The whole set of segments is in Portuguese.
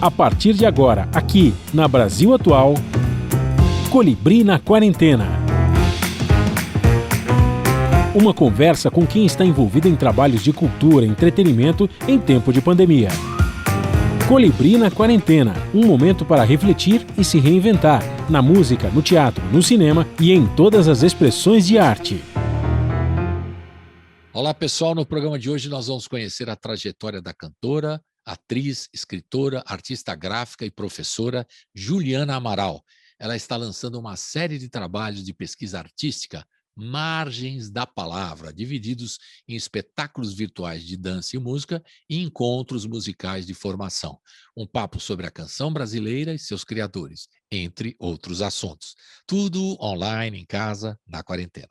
A partir de agora, aqui na Brasil Atual, Colibri na Quarentena. Uma conversa com quem está envolvido em trabalhos de cultura e entretenimento em tempo de pandemia. Colibri na Quarentena, um momento para refletir e se reinventar, na música, no teatro, no cinema e em todas as expressões de arte. Olá pessoal, no programa de hoje nós vamos conhecer a trajetória da cantora, atriz, escritora, artista gráfica e professora Juliana Amaral. Ela está lançando uma série de trabalhos de pesquisa artística, Margens da Palavra, divididos em espetáculos virtuais de dança e música e encontros musicais de formação. Um papo sobre a canção brasileira e seus criadores, entre outros assuntos. Tudo online, em casa, na quarentena.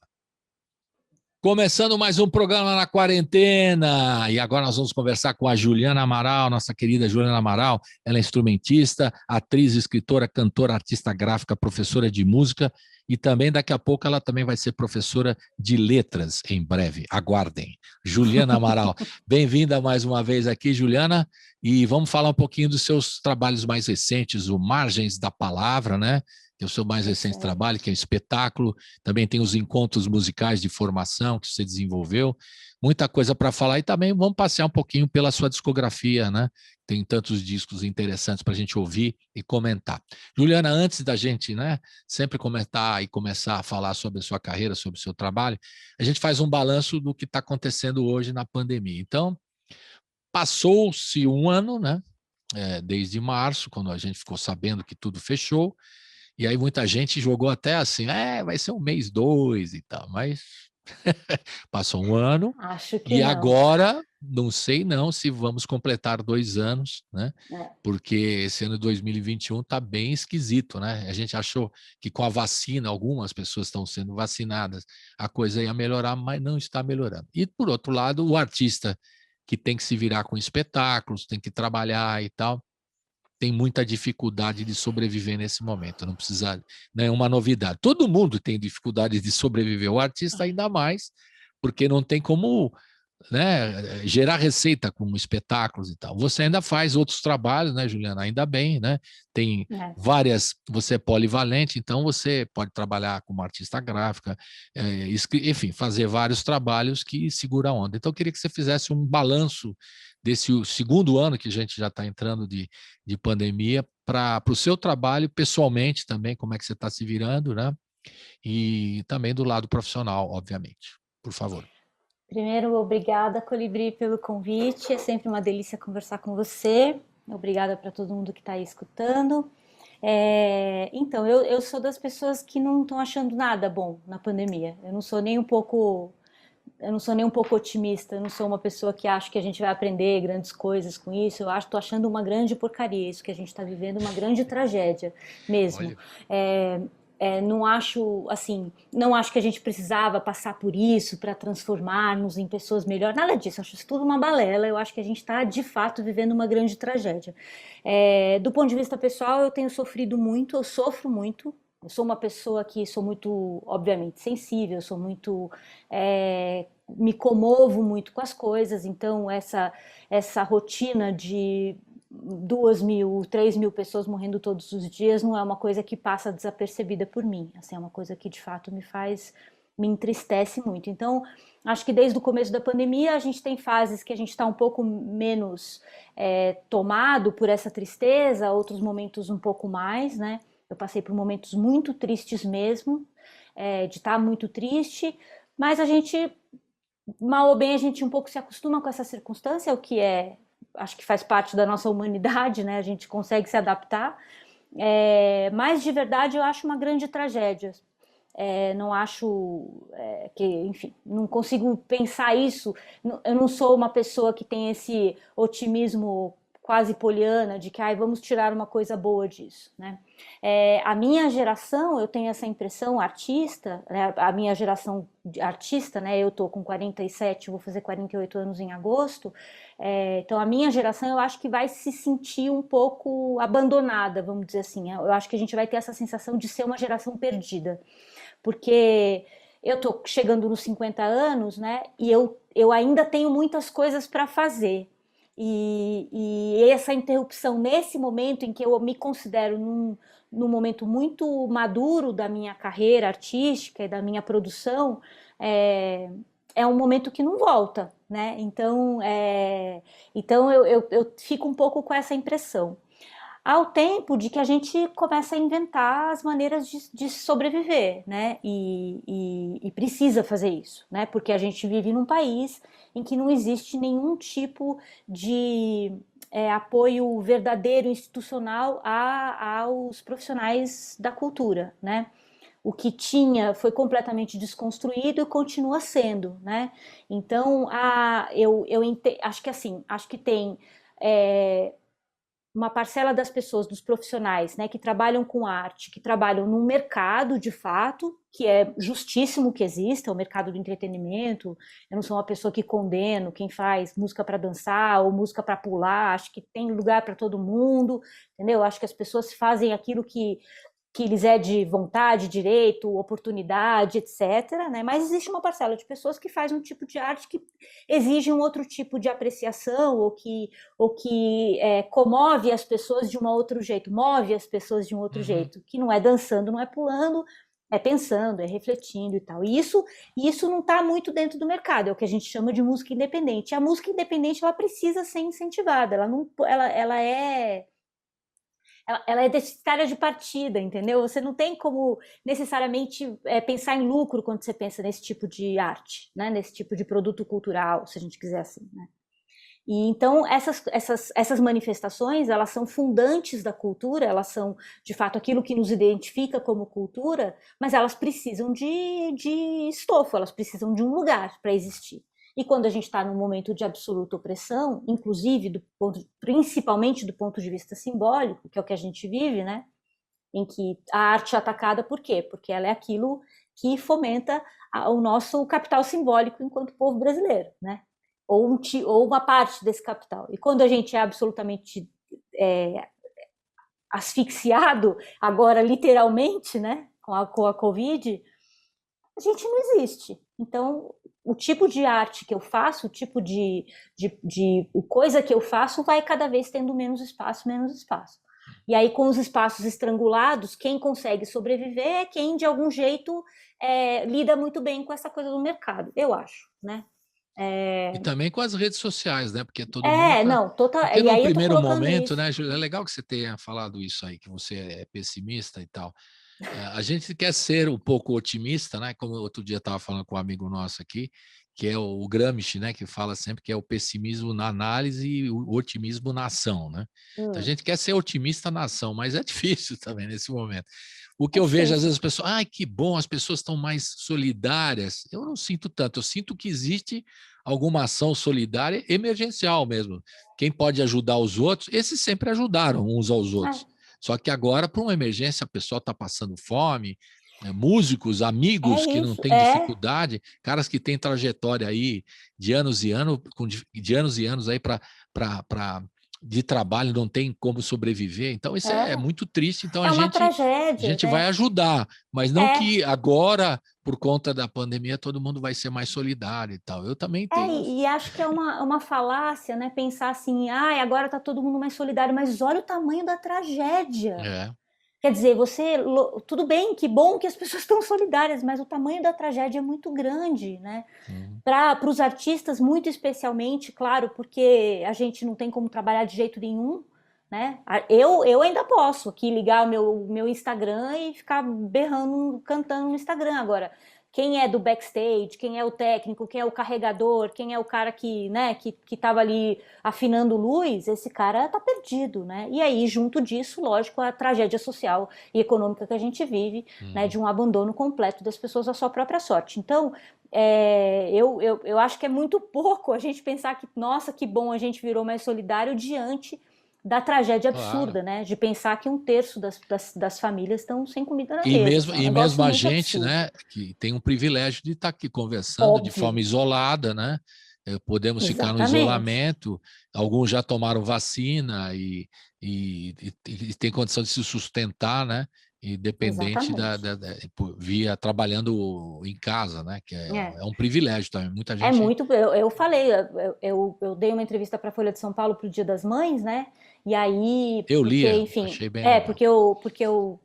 Começando mais um programa na quarentena, e agora nós vamos conversar com a Juliana Amaral, nossa querida Juliana Amaral. Ela é instrumentista, atriz, escritora, cantora, artista gráfica, professora de música e também daqui a pouco ela também vai ser professora de letras em breve, aguardem. Juliana Amaral, bem-vinda mais uma vez aqui, Juliana, e vamos falar um pouquinho dos seus trabalhos mais recentes, o Margens da Palavra, né? Que é o seu mais recente trabalho, que é um espetáculo, também tem os encontros musicais de formação que você desenvolveu, muita coisa para falar, e também vamos passear um pouquinho pela sua discografia, né? Tem tantos discos interessantes para a gente ouvir e comentar. Juliana, antes da gente, né, sempre comentar e começar a falar sobre a sua carreira, sobre o seu trabalho, a gente faz um balanço do que está acontecendo hoje na pandemia. Então, passou-se um ano, né? Desde março, quando a gente ficou sabendo que tudo fechou, e aí muita gente jogou até assim, vai ser um mês, dois e tal, mas passou um ano, Acho que e não. agora não sei não se vamos completar 2 anos, né? Porque esse ano de 2021 está bem esquisito, né? A gente achou que com a vacina, algumas pessoas estão sendo vacinadas, a coisa ia melhorar, mas não está melhorando. E por outro lado, o artista que tem que se virar com espetáculos, tem que trabalhar e tal, tem muita dificuldade de sobreviver nesse momento, não precisa, não é uma novidade. Todo mundo tem dificuldade de sobreviver, o artista ainda mais, porque não tem como, né, gerar receita com espetáculos e tal. Você ainda faz outros trabalhos, né, Juliana? Ainda bem, né? Tem várias, você é polivalente, então você pode trabalhar como artista gráfica, enfim, fazer vários trabalhos que segura a onda. Então eu queria que você fizesse um balanço desse segundo ano que a gente já está entrando de pandemia, para o seu trabalho pessoalmente também, como é que você está se virando, né? E também do lado profissional, obviamente. Por favor. Primeiro, obrigada, Colibri, pelo convite. É sempre uma delícia conversar com você. Obrigada para todo mundo que está aí escutando. Então, eu sou das pessoas que não estão achando nada bom na pandemia. Eu não sou nem um pouco otimista. Eu não sou uma pessoa que acha que a gente vai aprender grandes coisas com isso. Eu estou achando uma grande porcaria isso que a gente está vivendo, uma grande tragédia mesmo. Não acho assim, não acho que a gente precisava passar por isso para transformarmos em pessoas melhores, nada disso, acho isso tudo uma balela. Eu acho que a gente está de fato vivendo uma grande tragédia. Do ponto de vista pessoal, eu tenho sofrido muito, eu sofro muito. Eu sou uma pessoa que sou muito, obviamente, sensível, sou muito, me comovo muito com as coisas, então essa rotina de 2.000, 3.000 pessoas morrendo todos os dias não é uma coisa que passa desapercebida por mim, assim, é uma coisa que de fato me entristece muito. Então, acho que desde o começo da pandemia a gente tem fases que a gente está um pouco menos tomado por essa tristeza, outros momentos um pouco mais, né? Eu passei por momentos muito tristes mesmo, de estar muito triste, mas a gente, mal ou bem, a gente um pouco se acostuma com essa circunstância, o que acho que faz parte da nossa humanidade, né? A gente consegue se adaptar, mas de verdade eu acho uma grande tragédia. Não acho que, enfim, não consigo pensar isso. Eu não sou uma pessoa que tem esse otimismo quase poliana de que vamos tirar uma coisa boa disso, né? A minha geração, eu tenho essa impressão, artista, né? A minha geração de artista, né? Eu tô com 47, vou fazer 48 anos em agosto, então a minha geração eu acho que vai se sentir um pouco abandonada, vamos dizer assim. Eu acho que a gente vai ter essa sensação de ser uma geração perdida, porque eu tô chegando nos 50 anos, né? E eu ainda tenho muitas coisas para fazer. E essa interrupção nesse momento em que eu me considero num momento muito maduro da minha carreira artística e da minha produção, é um momento que não volta, né? Então eu fico um pouco com essa impressão. Ao tempo de que a gente começa a inventar as maneiras de sobreviver, né? E precisa fazer isso, né? Porque a gente vive num país em que não existe nenhum tipo de apoio verdadeiro institucional aos profissionais da cultura, né? O que tinha foi completamente desconstruído e continua sendo, né? Então, acho que assim, acho que tem uma parcela das pessoas, dos profissionais, né, que trabalham com arte, que trabalham num mercado de fato, que é justíssimo que exista, o mercado do entretenimento. Eu não sou uma pessoa que condeno quem faz música para dançar ou música para pular, acho que tem lugar para todo mundo, entendeu? Acho que as pessoas fazem aquilo que lhes é de vontade, direito, oportunidade, etc., né? Mas existe uma parcela de pessoas que faz um tipo de arte que exige um outro tipo de apreciação ou que comove as pessoas de um outro jeito, move as pessoas de um outro jeito, que não é dançando, não é pulando, é pensando, é refletindo e tal. E isso não está muito dentro do mercado, é o que a gente chama de música independente. A música independente ela precisa ser incentivada, ela é deficitária de partida, entendeu? Você não tem como necessariamente pensar em lucro quando você pensa nesse tipo de arte, né? Nesse tipo de produto cultural, se a gente quiser assim, né? E então essas manifestações, elas são fundantes da cultura, elas são de fato aquilo que nos identifica como cultura, mas elas precisam de estofo, elas precisam de um lugar para existir. E quando a gente está num momento de absoluta opressão, inclusive principalmente do ponto de vista simbólico, que é o que a gente vive, né? Em que a arte é atacada por quê? Porque ela é aquilo que fomenta o nosso capital simbólico enquanto povo brasileiro, né? Ou uma parte desse capital. E quando a gente é absolutamente asfixiado, agora literalmente, né? Com a Covid, a gente não existe. Então, o tipo de arte que eu faço, o tipo de coisa que eu faço vai cada vez tendo menos espaço, menos espaço. E aí, com os espaços estrangulados, quem consegue sobreviver é quem, de algum jeito, lida muito bem com essa coisa do mercado, eu acho, né? E também com as redes sociais, né? Porque todo mundo tá... não, total. Porque E no aí eu tô primeiro colocando momento, isso. né, Júlia, é legal que você tenha falado isso aí, que você é pessimista e tal. A gente quer ser um pouco otimista, né? Como outro dia estava falando com um amigo nosso aqui, que é o Gramsci, né? Que fala sempre que é o pessimismo na análise e o otimismo na ação, né? Então a gente quer ser otimista na ação, mas é difícil também nesse momento. O que eu vejo, às vezes, as pessoas, ai, que bom, as pessoas estão mais solidárias. Eu não sinto tanto, eu sinto que existe alguma ação solidária emergencial mesmo. Quem pode ajudar os outros, esses sempre ajudaram uns aos outros. Só que agora, para uma emergência, a pessoa está passando fome, músicos, amigos que não têm dificuldade, caras que têm trajetória aí de anos e anos, de anos e anos aí de trabalho, não tem como sobreviver. Então, isso é muito triste. Então, uma tragédia, a gente né? vai ajudar, mas não que agora, por conta da pandemia, todo mundo vai ser mais solidário e tal. Eu também tenho... E acho que é uma falácia, né? Pensar assim, agora está todo mundo mais solidário, mas olha o tamanho da tragédia. Quer dizer, tudo bem, que bom que as pessoas estão solidárias, mas o tamanho da tragédia é muito grande, né? Para os artistas, muito especialmente, claro, porque a gente não tem como trabalhar de jeito nenhum, né? Eu ainda posso aqui ligar o meu Instagram e ficar berrando, cantando no Instagram. Agora, quem é do backstage, quem é o técnico, quem é o carregador, quem é o cara que, né, que estava ali afinando luz, esse cara tá perdido, né? E aí, junto disso, lógico, a tragédia social e econômica que a gente vive, né, de um abandono completo das pessoas à sua própria sorte. Então, eu acho que é muito pouco a gente pensar que, nossa, que bom, a gente virou mais solidário diante da tragédia absurda, né? De pensar que 1/3 das famílias estão sem comida na mesa. E mesmo a gente, né, que tem um privilégio de estar aqui conversando de forma isolada, né? Podemos ficar no isolamento, alguns já tomaram vacina e têm condição de se sustentar, né? independente via trabalhando em casa, né? Que é um privilégio também. Muita gente. É muito. Eu falei, eu dei uma entrevista para a Folha de São Paulo para o Dia das Mães, né? E aí, eu li, enfim, achei bem legal. porque eu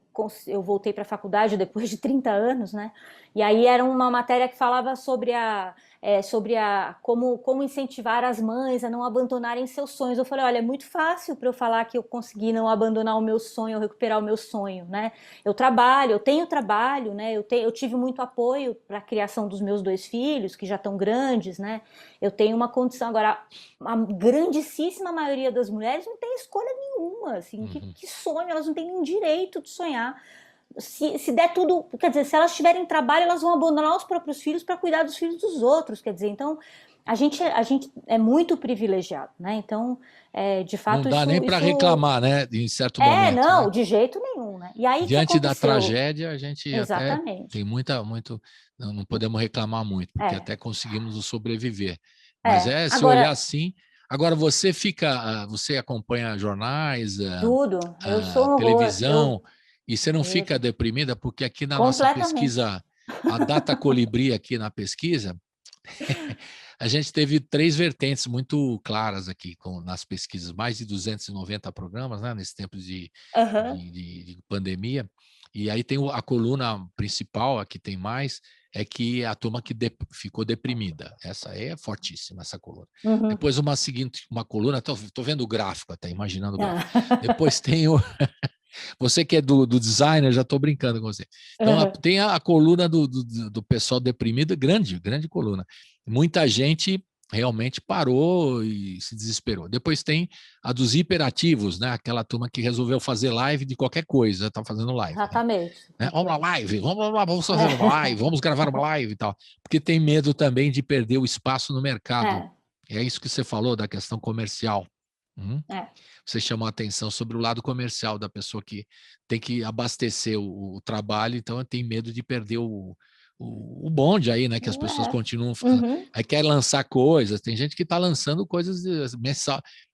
voltei para a faculdade depois de 30 anos, né? E aí era uma matéria que falava sobre como incentivar as mães a não abandonarem seus sonhos. Eu falei, olha, é muito fácil para eu falar que eu consegui não abandonar o meu sonho, ou recuperar o meu sonho, né? Eu tenho trabalho, né? Eu tive muito apoio para a criação dos meus 2 filhos, que já estão grandes, né? Eu tenho uma condição. Agora, a grandíssima maioria das mulheres não tem escolha nenhuma, assim, que sonho, elas não têm nenhum direito de sonhar. Se der tudo, quer dizer, se elas tiverem trabalho, elas vão abandonar os próprios filhos para cuidar dos filhos dos outros, quer dizer, então a gente é muito privilegiado, né? Então, de fato, não dá nem para reclamar, né? Em certo momento. Não, né? De jeito nenhum, né? E aí diante da tragédia, a gente Exatamente. até tem não podemos reclamar muito, porque até conseguimos sobreviver. Mas se agora, olhar assim. Agora, você acompanha jornais, tudo. Eu sou televisão, e você não fica deprimida, porque aqui na nossa pesquisa, a Data Colibri aqui na pesquisa, a gente teve 3 vertentes muito claras aqui nas pesquisas, mais de 290 programas, né, nesse tempo de pandemia. E aí tem a coluna principal, a que tem mais, é que a turma que ficou deprimida. Essa aí é fortíssima, essa coluna. Depois uma coluna, estou vendo o gráfico até, imaginando o gráfico. Depois tem você que é do designer, já estou brincando com você. Então, tem a coluna do pessoal deprimido, grande coluna. Muita gente realmente parou e se desesperou. Depois tem a dos hiperativos, né? Aquela turma que resolveu fazer live de qualquer coisa, está fazendo live. Exatamente. Né? Vamos lá, live, vamos fazer uma live, vamos gravar uma live e tal. Porque tem medo também de perder o espaço no mercado. É isso que você falou da questão comercial. Você chamou a atenção sobre o lado comercial da pessoa que tem que abastecer o trabalho, então tem medo de perder o bonde aí, né? Que as pessoas continuam. Aí quer lançar coisas, tem gente que está lançando coisas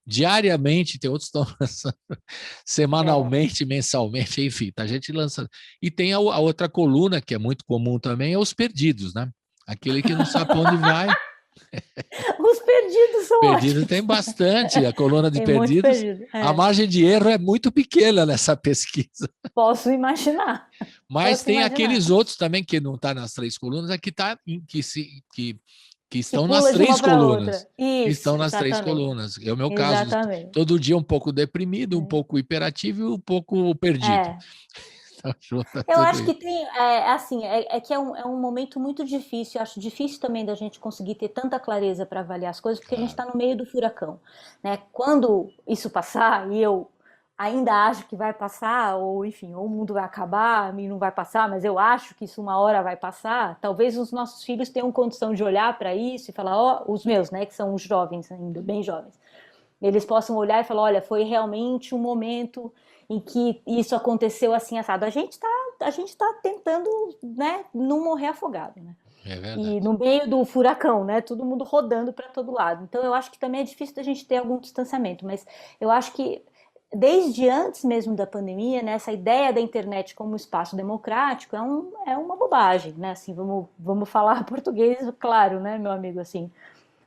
diariamente, tem outros que estão lançando semanalmente, mensalmente, enfim, tá gente lançando. E tem a outra coluna, que é muito comum também, é os perdidos, né? Aquele que não sabe para onde vai. Os perdidos são ótimos. Tem bastante, a coluna de perdidos. A margem de erro é muito pequena nessa pesquisa. Posso imaginar. Mas tem aqueles outros também que não estão nas 3 colunas, que estão nas 3 colunas. Isso, estão nas 3 colunas. É o meu caso. Todo dia um pouco deprimido, um pouco hiperativo e um pouco perdido. Eu acho que tem, que é um momento muito difícil. Eu acho difícil também da gente conseguir ter tanta clareza para avaliar as coisas, porque a gente está no meio do furacão, né? Quando isso passar, e eu ainda acho que vai passar, ou enfim, ou o mundo vai acabar, e não vai passar, mas eu acho que isso uma hora vai passar. Talvez os nossos filhos tenham condição de olhar para isso e falar, os meus, né, que são os jovens ainda, bem jovens, eles possam olhar e falar, olha, foi realmente um momento em que isso aconteceu assim, assado. A gente tá tentando, né, não morrer afogado, né? É verdade. E no meio do furacão, né, todo mundo rodando para todo lado. Então eu acho que também é difícil da gente ter algum distanciamento, mas eu acho que desde antes mesmo da pandemia, né, essa ideia da internet como espaço democrático é uma bobagem, né? Assim, vamos falar português, claro, né, meu amigo, assim.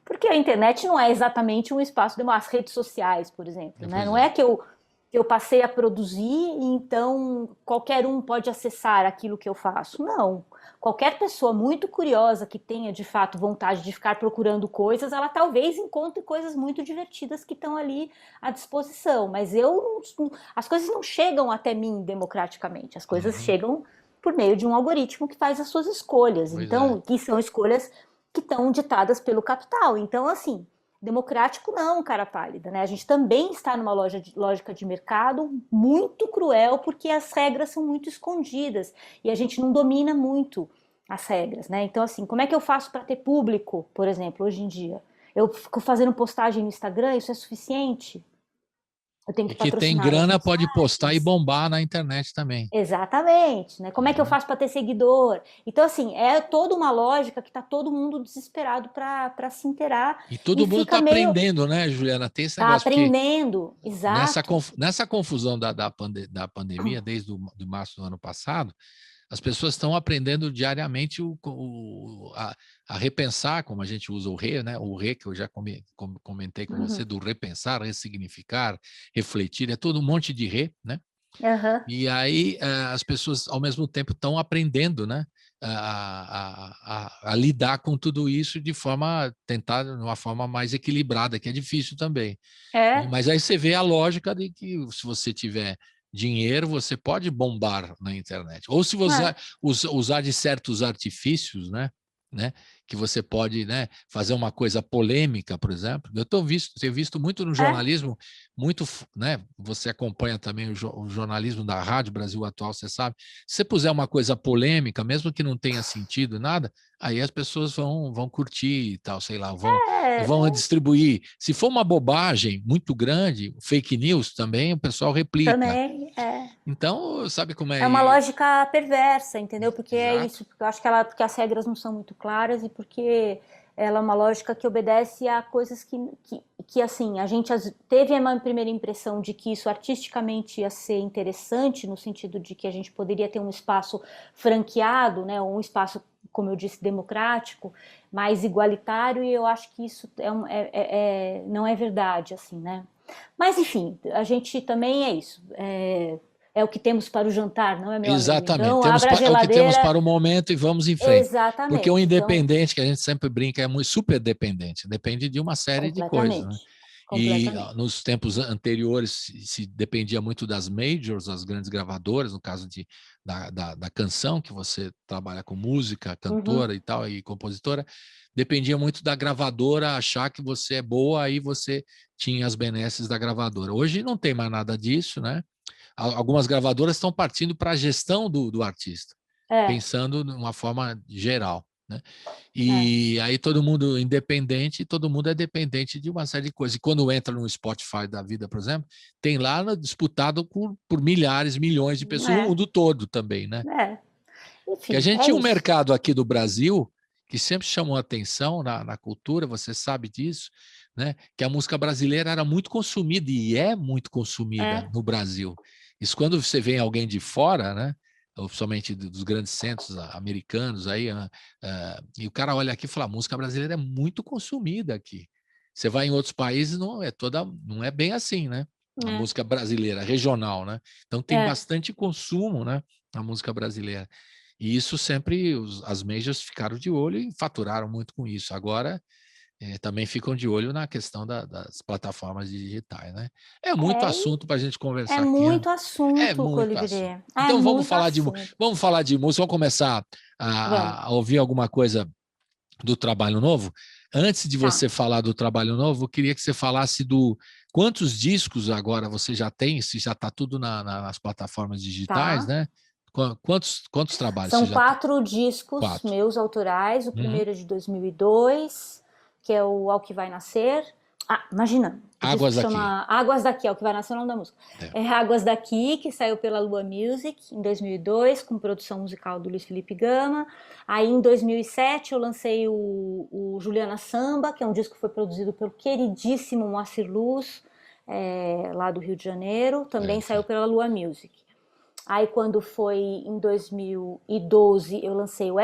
Porque a internet não é exatamente um espaço democrático. As redes sociais, por exemplo, né? Não é que eu passei a produzir e então qualquer um pode acessar aquilo que eu faço. Não. Qualquer pessoa muito curiosa que tenha, de fato, vontade de ficar procurando coisas, ela talvez encontre coisas muito divertidas que estão ali à disposição. Mas as coisas não chegam até mim democraticamente. As coisas chegam por meio de um algoritmo que faz as suas escolhas. Que são escolhas que estão ditadas pelo capital. Então, assim, democrático não, cara pálida, né? A gente também está numa lógica de mercado muito cruel, porque as regras são muito escondidas e a gente não domina muito as regras, né? Então, assim, como é que eu faço para ter público, por exemplo, hoje em dia? Eu fico fazendo postagem no Instagram, isso é suficiente? Eu tenho que E que tem patrocinar grana os pode postar e sites. bombar na internet também. Exatamente, né? Como é que eu faço para ter seguidor? Então, assim, é toda uma lógica que tá todo mundo desesperado para se inteirar E e todo mundo fica está meio aprendendo, né, Juliana? Tem esse tá negócio, porque aprendendo, exato. nessa confusão da pandemia, desde de março do ano passado, as pessoas estão aprendendo diariamente a repensar, como a gente usa o re, né? O re que eu já comentei com você, do repensar, ressignificar, refletir, é todo um monte de re, né? Uhum. E aí as pessoas, ao mesmo tempo, estão aprendendo, né? A lidar com tudo isso tentar de uma forma mais equilibrada, que é difícil também. É, Mas aí você vê a lógica de que se você tiver dinheiro, você pode bombar na internet. Ou se você é, usar de certos artifícios, né? Que você pode, né, fazer uma coisa polêmica, por exemplo. Tenho visto muito no é, jornalismo, muito, né? Você acompanha também o jornalismo da Rádio Brasil Atual, você sabe. Se você puser uma coisa polêmica, mesmo que não tenha sentido nada, aí as pessoas vão curtir e tal, sei lá, vão é, distribuir. Se for uma bobagem muito grande, fake news também, o pessoal replica. também é. Então, sabe como É uma é? lógica perversa, entendeu? Porque é Exato. isso, porque eu acho porque as regras não são muito claras e porque ela é uma lógica que obedece a coisas que assim, a gente teve uma primeira impressão de que isso artisticamente ia ser interessante, no sentido de que a gente poderia ter um espaço franqueado, né, ou um espaço, como eu disse, democrático, mais igualitário, e eu acho que isso não é verdade, assim, né? Mas, enfim, a gente também é isso. É o que temos para o jantar, não é, meu amigo? Exatamente. Então, abra a É o que temos geladeira. para o momento e vamos em frente. Porque o Exatamente. Então, independente, que a gente sempre brinca, é muito super dependente. Depende de uma série de coisas, né? completamente. E Completamente. nos tempos anteriores se dependia muito das majors, as grandes gravadoras, no caso da canção, que você trabalha com música, Uhum. cantora e tal, e compositora, dependia muito da gravadora achar que você é boa, aí você tinha as benesses da gravadora. Hoje não tem mais nada disso, né? Algumas gravadoras estão partindo para a gestão do artista, É, pensando de uma forma geral, né? é. E aí todo mundo independente, todo mundo é dependente de uma série de coisas. E quando entra no Spotify da vida, por exemplo, tem lá disputado por milhares, milhões de pessoas, o É, mundo todo também, né? é. Que a Enfim, gente é tinha um isso. mercado aqui do Brasil que sempre chamou atenção na cultura, você sabe disso, né? Que a música brasileira era muito consumida e é muito consumida É, no Brasil. Isso quando você vem alguém de fora, né? Ou somente dos grandes centros americanos aí, e o cara olha aqui e fala: a música brasileira é muito consumida aqui. Você vai em outros países, não é bem assim, né? A é, música brasileira, regional, né? Então tem é. bastante consumo, né? A música brasileira. E isso sempre as majors ficaram de olho e faturaram muito com isso. Agora também ficam de olho na questão das plataformas digitais, né? É muito É, assunto para a gente é conversar aqui, né? muito É assunto, muito Colibri. assunto. É Então muito assunto. vamos falar de música, vamos começar Vamos. a ouvir alguma coisa do trabalho novo. Antes de Tá, você falar do trabalho novo, eu queria que você falasse do quantos discos agora você já tem, se já está tudo nas plataformas digitais, tá. né? Quantos trabalhos você São já tem? 4 discos Quatro. meus autorais. O Uhum. primeiro é de 2002, que é o Ao Que Vai Nascer. Ah, imagina, o disco Águas daqui. chama Águas Daqui, Ao Que Vai Nascer é o nome da música. É. É Águas Daqui, que saiu pela Lua Music em 2002, com produção musical do Luiz Felipe Gama. Aí em 2007 eu lancei o Juliana Samba, que é um disco que foi produzido pelo queridíssimo Moacir Luz, lá do Rio de Janeiro. Também saiu pela Lua Music. Aí quando foi em 2012 eu lancei o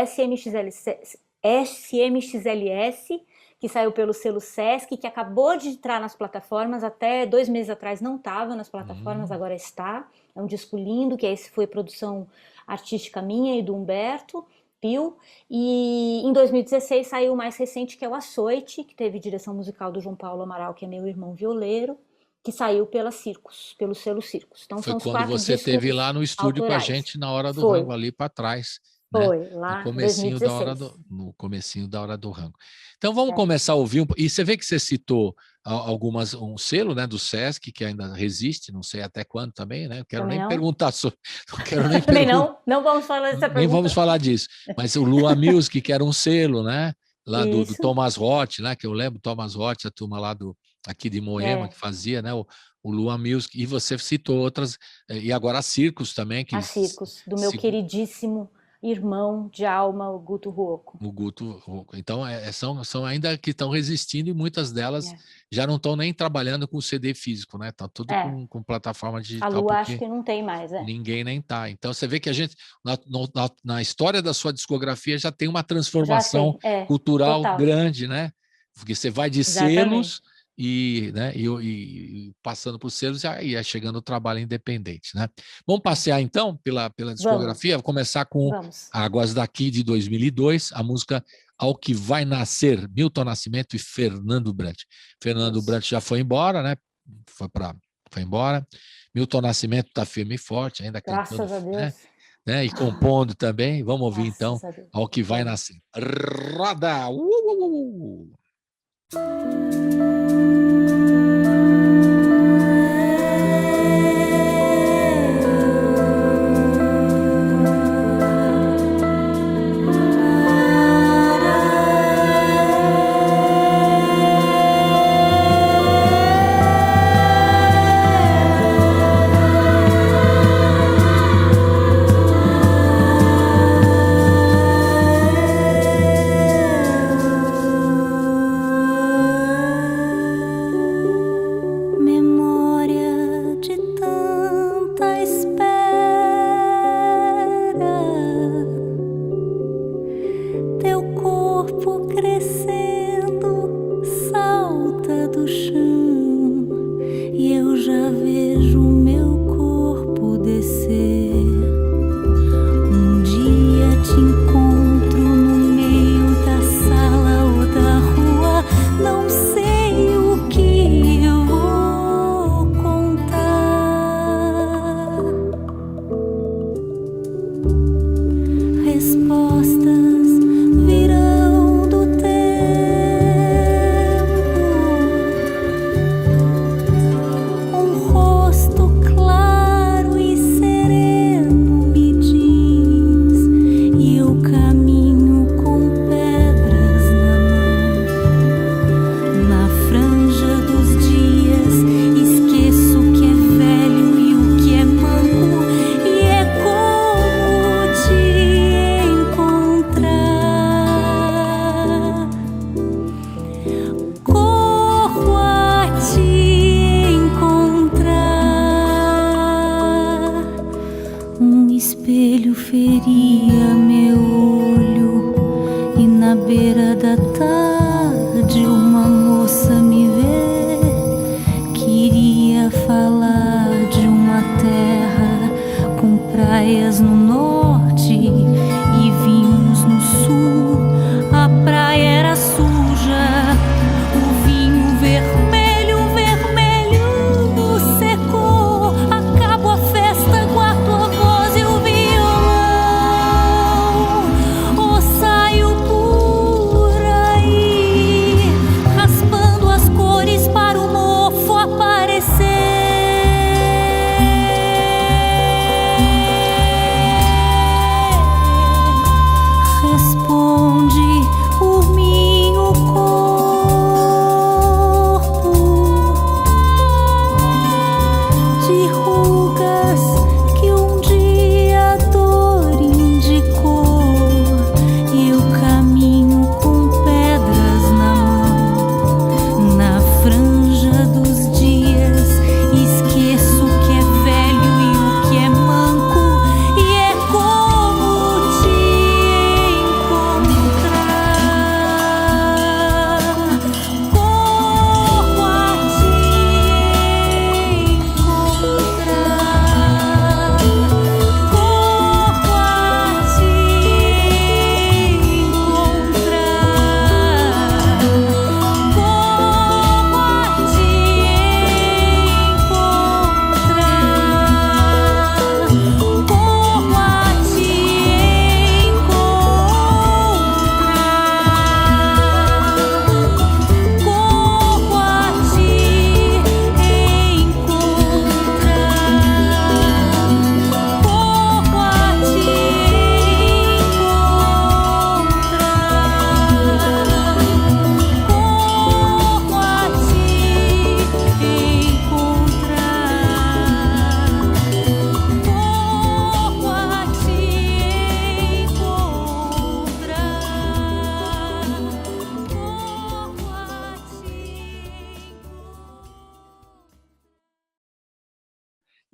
SMXLS, que saiu pelo selo Sesc, que acabou de entrar nas plataformas, até 2 meses atrás não estava nas plataformas, agora está. É um disco lindo, que esse foi produção artística minha e do Humberto Pio. E em 2016 saiu o mais recente, que é o Açoite, que teve direção musical do João Paulo Amaral, que é meu irmão violeiro, que saiu pelo selo Circus. Então Foi são os quando 4 você esteve lá discos no estúdio com a autorais. gente na hora do rango, Foi, ali para trás, né? foi, No lá em comecinho da hora 2016. no comecinho da hora do rango. Então vamos É. começar a ouvir e você vê que você citou um selo, né, do Sesc que ainda resiste, não sei até quando também, né? Eu quero Também nem não? perguntar não quero nem Também perguntar, não? Não vamos falar dessa nem vamos pergunta. falar disso. Mas o Lua Music, que era um selo, né? Lá do Isso. Thomas Roth, né? Que eu lembro, Thomas Roth, a turma lá aqui de Moema, que fazia, né? O Lua Music, e você citou outras, e agora a Circus também. A Circus, do meu queridíssimo irmão de alma, o Guto Rocco. O Guto Rocco. Então, são ainda que estão resistindo, e muitas delas já não estão nem trabalhando com CD físico, né? Tá tudo com plataforma digital. A Lua acho que não tem mais, Ninguém nem tá. Então, você vê que a gente, na história da sua discografia, já tem uma transformação cultural grande, né? Porque você vai de selos e passando por selos, e aí chegando o trabalho independente, né? Vamos passear, então, pela discografia. Vou começar com Águas Daqui, de 2002, a música Ao Que Vai Nascer, Milton Nascimento e Fernando Brant. Fernando Brant já foi embora, né? Foi embora. Milton Nascimento está firme e forte, ainda cantando. Graças a Deus. Né? E compondo também. Vamos ouvir, então, Ao Que Vai Nascer. Roda!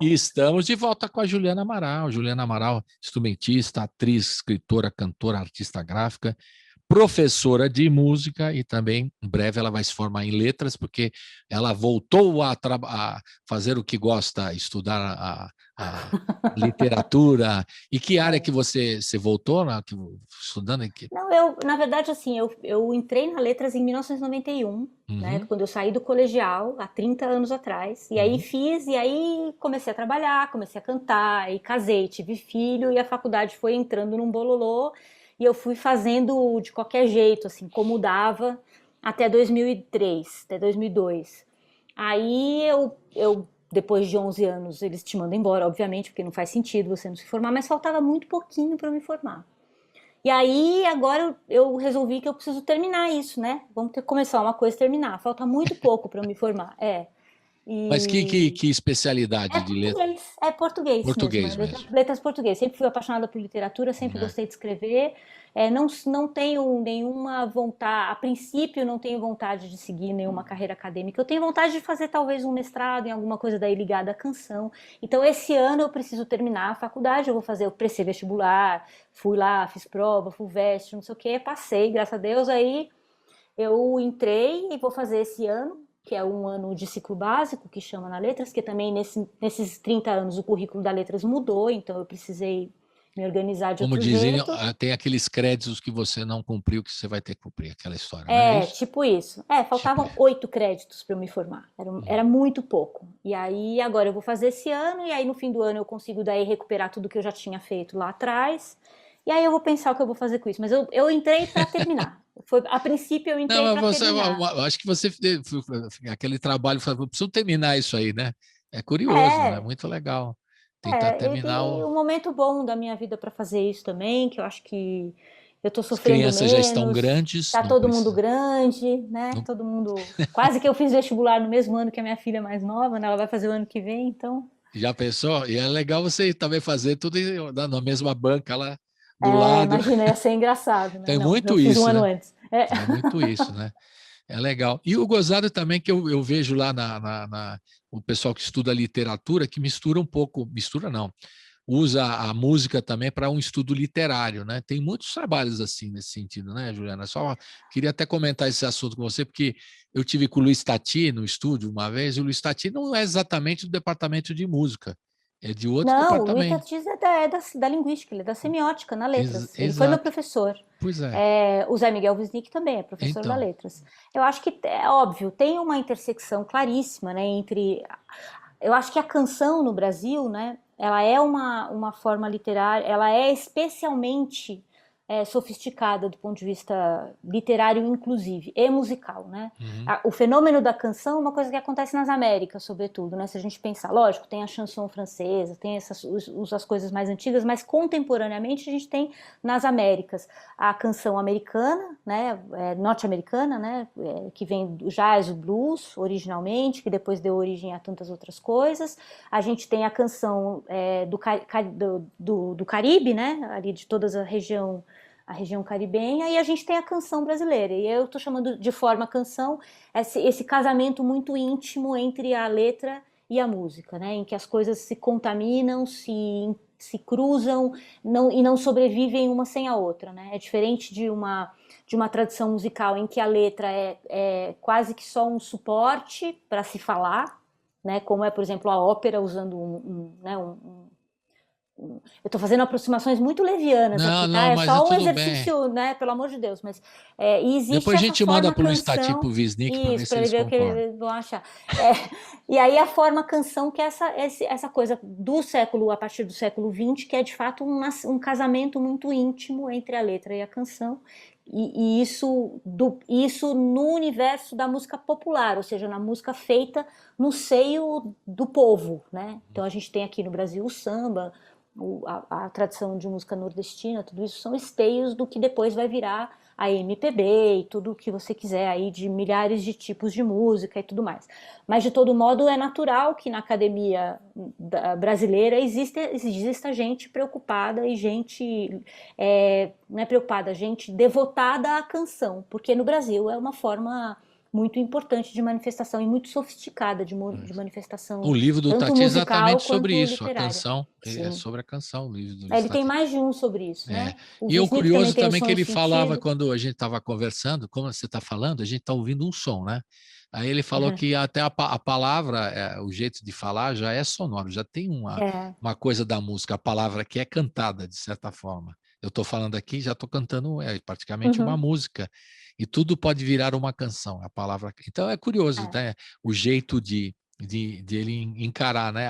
E estamos de volta com a Juliana Amaral. Juliana Amaral, instrumentista, atriz, escritora, cantora, artista gráfica, professora de música e também, em breve, ela vai se formar em letras, porque ela voltou a fazer o que gosta, estudar a literatura. E que área que você voltou, né, estudando? Não, na verdade, assim, eu entrei na Letras em 1991, né, quando eu saí do colegial, há 30 anos atrás, e aí e aí comecei a trabalhar, comecei a cantar, e casei, tive filho, e a faculdade foi entrando num bololô, e eu fui fazendo de qualquer jeito, assim, como dava, até 2003, até 2002. Aí depois de 11 anos, eles te mandam embora, obviamente, porque não faz sentido você não se formar, mas faltava muito pouquinho para eu me formar. E aí, agora eu resolvi que eu preciso terminar isso, né? Vamos ter que começar uma coisa e terminar. Falta muito pouco para eu me formar. Mas que especialidade de letra? É português mesmo, Português mesmo. letras português. Sempre fui apaixonada por literatura, sempre gostei de escrever. Não tenho nenhuma vontade, a princípio não tenho vontade de seguir nenhuma carreira acadêmica. Eu tenho vontade de fazer talvez um mestrado em alguma coisa daí ligada à canção. Então esse ano eu preciso terminar a faculdade, eu prestei vestibular, fui lá, fiz prova, FUVEST, não sei o quê, passei, graças a Deus. Aí eu entrei e vou fazer esse ano, que é um ano de ciclo básico, que chama na Letras, que também nesses 30 anos o currículo da Letras mudou, então eu precisei me organizar de Como outro dizem, jeito. tem aqueles créditos que você não cumpriu, que você vai ter que cumprir, aquela história, não é isso? Tipo isso. Faltavam 8 créditos para eu me formar, era muito pouco. E aí agora eu vou fazer esse ano, e aí no fim do ano eu consigo daí recuperar tudo que eu já tinha feito lá atrás, e aí eu vou pensar o que eu vou fazer com isso. Mas eu entrei para terminar. A princípio eu entrei para terminar. Eu acho que você aquele trabalho, eu preciso terminar isso aí, né? É curioso, né? Muito legal. Tentar terminar E um momento bom da minha vida para fazer isso também, que eu acho que eu estou As sofrendo crianças já estão menos, grandes, tá não todo mundo precisa. grande, né? Não... Todo mundo. Quase que eu fiz vestibular no mesmo ano que a minha filha mais nova, né? Ela vai fazer o ano que vem, então. Já pensou? E é legal você também fazer tudo na mesma banca lá do lado. Imagina, ia ser engraçado, né? Tem Não, eu muito fiz um isso, ano né? antes. É muito isso, né? É legal. E o gozado também que eu vejo lá o pessoal que estuda literatura, que mistura um pouco, mistura não, usa a música também para um estudo literário, né? Tem muitos trabalhos assim nesse sentido, né, Juliana? Só queria até comentar esse assunto com você, porque eu tive com o Luiz Tati no estúdio uma vez, e o Luiz Tati não é exatamente do departamento de música, é de outro Não, o Luiz departamento. Tarcísio da linguística, ele é da semiótica, na Letras. Ele foi meu Exato. professor. Pois é. O Zé Miguel Wisnik também é professor da Então, Letras. Eu acho que, é óbvio, tem uma intersecção claríssima, né, entre... Eu acho que a canção no Brasil, né, ela é uma forma literária, ela é especialmente sofisticada do ponto de vista literário, inclusive, e musical, né? O fenômeno da canção é uma coisa que acontece nas Américas, sobretudo, né? Se a gente pensar, lógico, tem a chanson francesa, tem as coisas mais antigas, mas contemporaneamente a gente tem nas Américas a canção americana, né? Norte-americana, né? Que vem do jazz, o blues, originalmente, que depois deu origem a tantas outras coisas. A gente tem a canção do Caribe, né? Ali de toda a região caribenha, e a gente tem a canção brasileira. E eu estou chamando de forma canção esse casamento muito íntimo entre a letra e a música, né? Em que as coisas se contaminam, se cruzam e não sobrevivem uma sem a outra, né? É diferente de uma tradição musical em que a letra é quase que só um suporte para se falar, né? Como é, por exemplo, a ópera usando eu estou fazendo aproximações muito levianas aqui, tá? não, É mas só um tudo bem. exercício, né? Pelo amor de Deus, mas existe Depois a essa gente manda forma para o Stati, para canção, o Wisnik, para ver isso, se para eles ver o que concordam. eles vão achar. E aí a forma canção, que é essa coisa a partir do século XX, que é de fato um casamento muito íntimo entre a letra e a canção, e isso no universo da música popular, ou seja, na música feita no seio do povo, né? Então a gente tem aqui no Brasil o samba, a tradição de música nordestina, tudo isso são esteios do que depois vai virar a MPB e tudo o que você quiser aí de milhares de tipos de música e tudo mais. Mas de todo modo é natural que na academia brasileira exista gente preocupada e gente não é preocupada, gente devotada à canção, porque no Brasil é uma forma muito importante de manifestação e muito sofisticada de manifestação, O livro do tanto Tati é musical exatamente quanto sobre isso, a literária. canção, é Sim. sobre a canção, o livro do Ele tem Tati. mais de um sobre isso, É. né? O E o Wisnik também curioso tem o também Som que e ele falava Sentido. quando a gente estava conversando, como você está falando, a gente está ouvindo um som, né? Aí ele falou que até a palavra, o jeito de falar já é sonoro, já tem uma coisa da música, a palavra que é cantada, de certa forma. Eu estou falando aqui, já estou cantando praticamente uma música. E tudo pode virar uma canção, a palavra. Então é curioso, né? O jeito de ele encarar, né?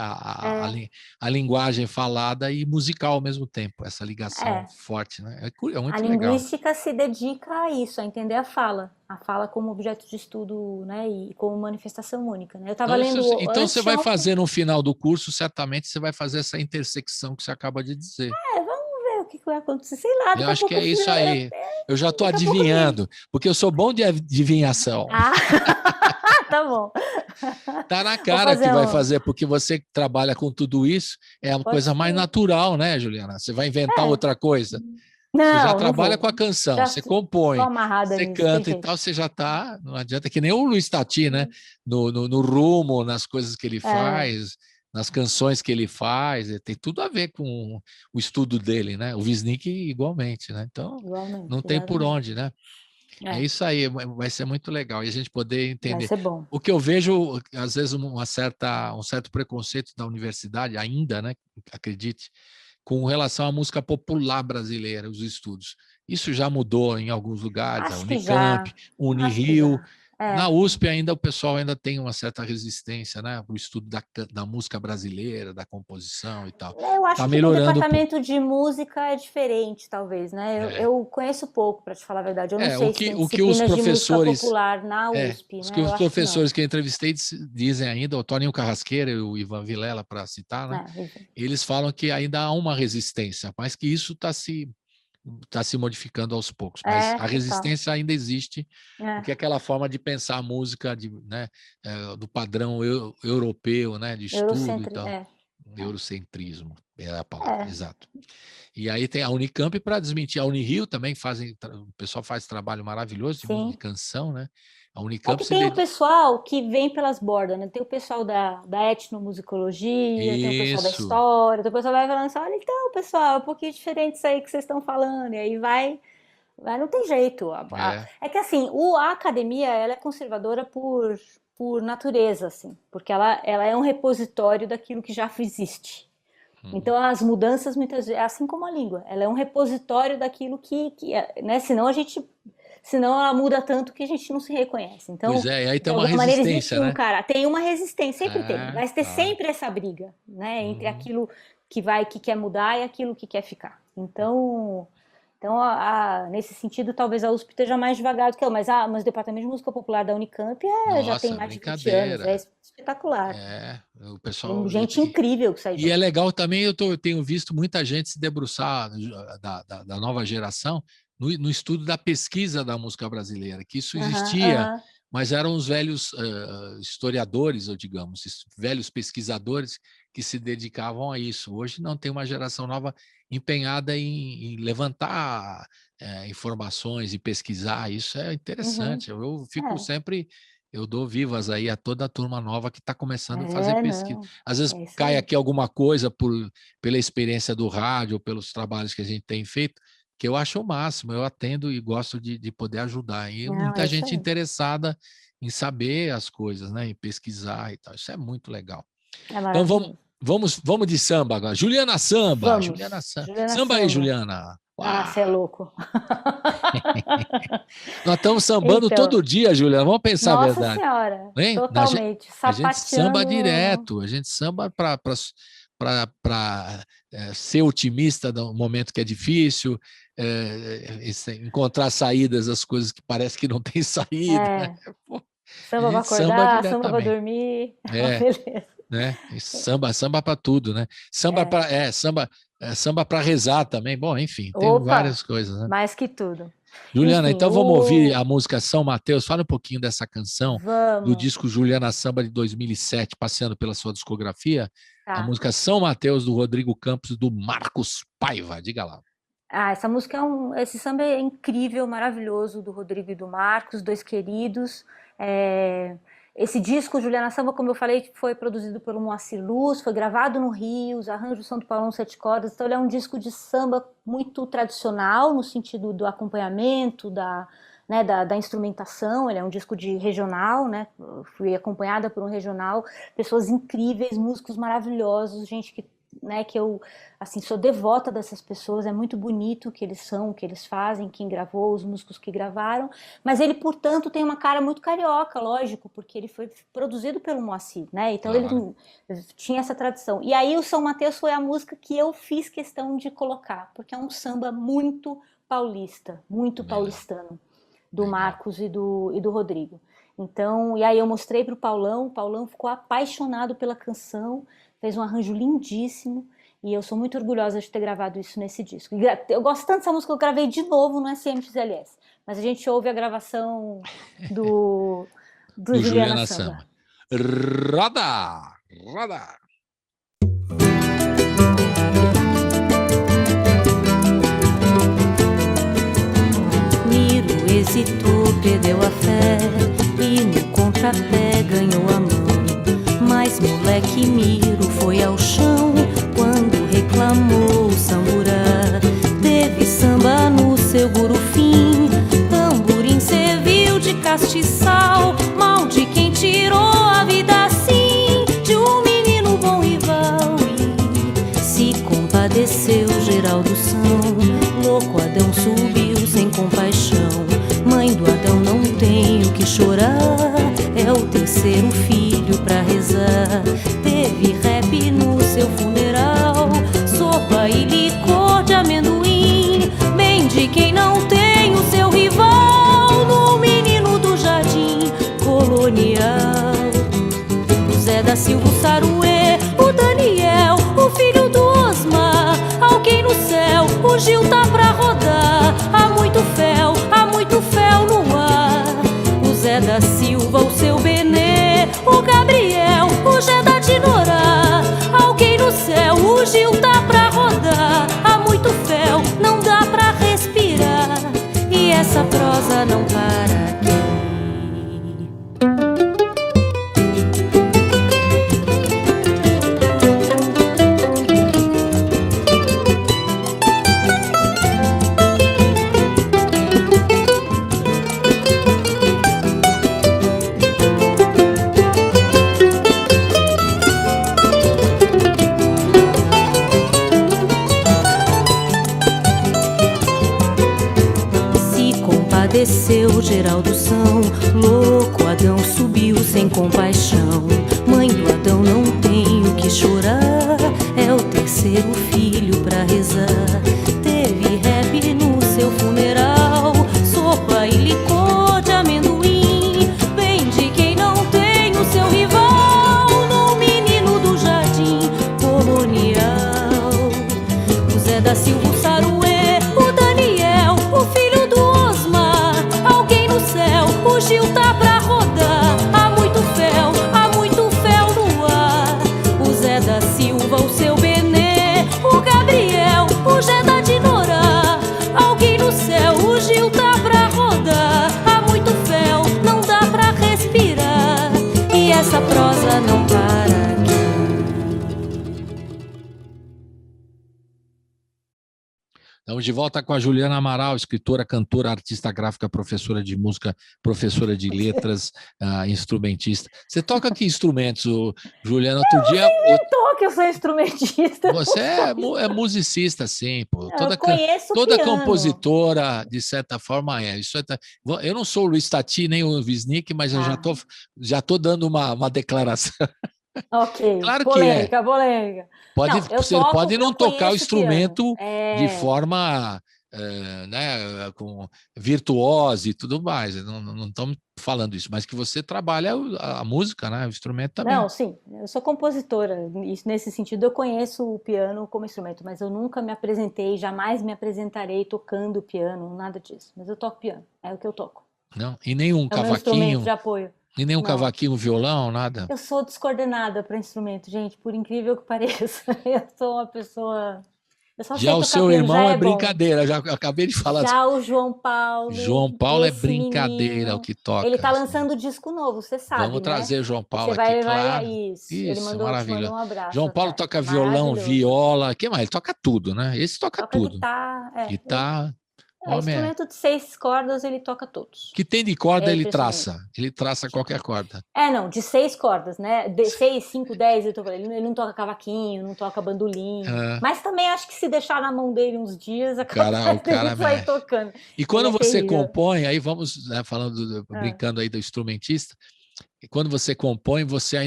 A linguagem falada e musical ao mesmo tempo, essa ligação forte, né? É A muito legal. linguística se dedica a isso, a entender a fala como objeto de estudo, né, e como manifestação única, né? Eu estava lendo Então você antes vai ontem. fazer no final do curso, certamente você vai fazer essa intersecção que você acaba de dizer. Vamos ver o que vai acontecer, sei lá, Eu daqui a acho que pouco é isso aí. Eu já estou daqui a pouco adivinhando, porque eu sou bom de adivinhação. Tá bom. Tá na Vou cara que fazer vai fazer, porque você que trabalha com tudo isso, é uma Pode coisa mais ser. natural, né, Juliana? Você vai inventar outra coisa. Você já Não trabalha vou. com a canção, Já você tô compõe, amarrada você nisso, tem canta e jeito. tal, você já está. Não adianta, que nem o Luiz Tati, né? No rumo, nas coisas que ele faz, nas canções que ele faz, tem tudo a ver com o estudo dele, né? O Wisnik igualmente, né? Então, Igualmente, não tem por exatamente. onde, né? É isso aí, vai ser muito legal. E a gente poder Vai entender. ser bom. O que eu vejo, às vezes, um certo preconceito da universidade, ainda, né? Acredite, com relação à música popular brasileira, os estudos. Isso já mudou em alguns lugares, a Acho que Unicamp, já. Acho que Unirio. já. Na USP ainda o pessoal ainda tem uma certa resistência, né? O estudo da música brasileira, da composição e tal. Eu Está acho que no melhorando um pouco. departamento de música é diferente, talvez, né? Eu conheço pouco, para te falar a verdade. Eu não sei se tem O que os disciplinas de música professores popular na USP, os que né? Eu os acho que não. professores que eu entrevistei dizem ainda, o Toninho Carrasqueira e o Ivan Vilela, para citar, né? Eles falam que ainda há uma resistência, mas que isso está se modificando aos poucos. Mas a resistência ainda existe, porque aquela forma de pensar a música né, do padrão europeu, né, de estudo e tal. Eurocentrismo é a palavra, exato. E aí tem a Unicamp para desmentir. A Unirio também o pessoal faz trabalho maravilhoso de canção, né? A Unicamp tem o pessoal que vem pelas bordas, né? Tem o pessoal da etnomusicologia, tem o pessoal da história, tem o pessoal que vai falando assim, olha, então, pessoal, é um pouquinho diferente isso aí que vocês estão falando, e aí vai, não tem jeito. É que assim, a academia, ela é conservadora por natureza, assim, porque ela é um repositório daquilo que já existe. Então, as mudanças, muitas vezes, assim como a língua, ela é um repositório daquilo que né? Senão ela muda tanto que a gente não se reconhece. Então, pois é, e aí de tem uma alguma maneira existe resistência, né? tem uma resistência, sempre tem. Vai ter Claro. sempre essa briga, né, entre aquilo que quer mudar e aquilo que quer ficar. Então nesse sentido, talvez a USP esteja mais devagar do que eu, mas o Departamento de Música Popular da Unicamp já tem mais de 20 anos, é espetacular. O pessoal. Tem gente incrível que sai de E lá. é legal também, eu tenho visto muita gente se debruçar da nova geração no estudo da pesquisa da música brasileira, que isso existia, mas eram os velhos historiadores, ou digamos, velhos pesquisadores que se dedicavam a isso. Hoje não, tem uma geração nova empenhada em levantar informações e pesquisar. Isso é interessante. Eu fico sempre... Eu dou vivas aí a toda a turma nova que está começando a fazer pesquisa. Às vezes cai aqui alguma coisa pela experiência do rádio, ou pelos trabalhos que a gente tem feito, que eu acho o máximo. Eu atendo e gosto de poder ajudar. E muita gente interessada em saber as coisas, né? Em pesquisar e tal. Isso é muito legal. Então vamos de samba agora. Juliana Samba. Juliana Samba. Samba aí, Juliana. Você é louco. Nós estamos sambando todo dia, Juliana. Vamos pensar a verdade. Nossa Senhora, hein? totalmente. A gente samba Sapateando. direto, a gente samba para ser otimista no momento que é difícil, encontrar saídas às coisas que parece que não tem saída. Samba para acordar, samba para dormir. Beleza. Né? Samba para tudo, né? Samba para rezar também. Bom, enfim, tem várias coisas, né? Mais que tudo. Juliana, então vamos ouvir a música São Mateus. Fala um pouquinho dessa canção do disco Juliana Samba de 2007, passeando pela sua discografia. A música São Mateus, do Rodrigo Campos e do Marcos Paiva. Diga lá. Essa música esse samba é incrível, maravilhoso, do Rodrigo e do Marcos, dois queridos. Esse disco, Juliana Samba, como eu falei, foi produzido pelo Moacir Luz, foi gravado no Rio, os arranjos são do Paulão Sete Cordas, então ele é um disco de samba muito tradicional, no sentido do acompanhamento, da instrumentação. Ele é um disco de regional, né? Eu fui acompanhada por um regional, pessoas incríveis, músicos maravilhosos, gente que eu assim sou devota dessas pessoas. É muito bonito o que eles são, o que eles fazem, quem gravou, os músicos que gravaram, mas ele, portanto, tem uma cara muito carioca, lógico, porque ele foi produzido pelo Moacir, né? Então ele tinha essa tradição. E aí o São Mateus foi a música que eu fiz questão de colocar, porque é um samba muito paulista, muito paulistano, do Marcos e do Rodrigo. Então, e aí eu mostrei para o Paulão ficou apaixonado pela canção, fez um arranjo lindíssimo, e eu sou muito orgulhosa de ter gravado isso nesse disco. Eu gosto tanto dessa música que eu gravei de novo no SMXLS, mas a gente ouve a gravação do Juliana Samba. Roda! Roda! Miro hesitou, perdeu a fé e no contrapé ganhou a mão. Mas moleque Miro foi ao chão quando reclamou o samburá. Teve samba no seu gurufim, tamborim serviu de castiçal. Mal de quem tirou a vida assim, de um menino bom rival. E se compadeceu Geraldo São, louco Adão subiu sem compaixão. Mãe do Adão não tem o que chorar, é o terceiro filho pra rezar. Teve rap no seu funeral, sopa e licor de amendoim, bem de quem não tem o seu rival, no menino do jardim colonial. O Zé da Silva, o Saruê, o Daniel, o filho do Osmar, alguém no céu, o Gil tá pra rodar. Há muito fel no ar. O Zé da Silva, o seu Benê, o Gabriel, o Gé da Dinorá, alguém no céu, o Gil tá pra rodar. Há muito fel, não dá pra respirar, e essa prosa não para aqui. Desceu Geraldo São, louco Adão subiu sem compaixão. Mãe do Adão não tem o que chorar, é o terceiro filho pra rezar. Teve rap no seu funeral, sopa e licor de amendoim, bem de quem não tem o seu rival, no menino do jardim colonial. O Zé da Silva, o Saruê, o Daniel, o filho do Osmar, alguém no céu, o Gil tá pra rodar. Há muito fel no ar. O Zé da Silva, o seu Benê, o Gabriel, o Gé da Dinorá, alguém no céu, o Gil tá pra rodar. Há muito fel, não dá pra respirar, e essa prosa não para aqui. Estamos de volta com a Juliana Amaral, escritora, cantora, artista gráfica, professora de música, professora de letras, instrumentista. Você toca que instrumentos, Juliana? Outro dia... Eu sou instrumentista. Você é musicista, sim, pô. Toda piano. compositora, de certa forma, é. Eu não sou o Luiz Tati, nem o Wisnik, mas eu já tô dando uma declaração. Ok, Claro polêmica, que é. polêmica. Você pode não tocar o instrumento de forma com virtuosa e tudo mais. Não estamos falando isso, mas que você trabalha a música, né? O instrumento também. Não, sim, eu sou compositora. Isso, nesse sentido, eu conheço o piano como instrumento, mas eu nunca me apresentei, jamais me apresentarei tocando piano, nada disso. Mas eu toco piano, é o que eu toco. Não, e nenhum é meu instrumento de apoio. E nem um cavaquinho, violão, nada? Eu sou descoordenada para instrumento, gente, por incrível que pareça. Eu sou uma pessoa Eu só sei Já o tocar seu piano, já irmão é é bom. brincadeira, já acabei de falar. Já o João Paulo, João Paulo é esse brincadeira o menino, que ele toca. tá lançando disco novo, você sabe, Vamos né? trazer o João Paulo Você aqui, vai levar claro. isso. Ele Isso, te mandou maravilhoso. um abraço João Paulo até. toca violão, Maravilhoso. viola, que mais? Ele toca tudo, né? Esse toca Toca tudo. guitarra, Guitarra, homem é. instrumento de 6 cordas ele toca todos. Que tem de corda É ele impressionante. traça. Ele traça qualquer corda. Não, de 6 cordas, né? De 6, 5, 10, ele não toca cavaquinho, não toca bandolim. Ah, Mas também acho que se deixar na mão dele uns dias, é o capaz cara dele sair mexe. tocando. E Ele quando é você terrível. compõe, aí vamos, né, Ah. brincando aí do instrumentista, e quando você compõe, você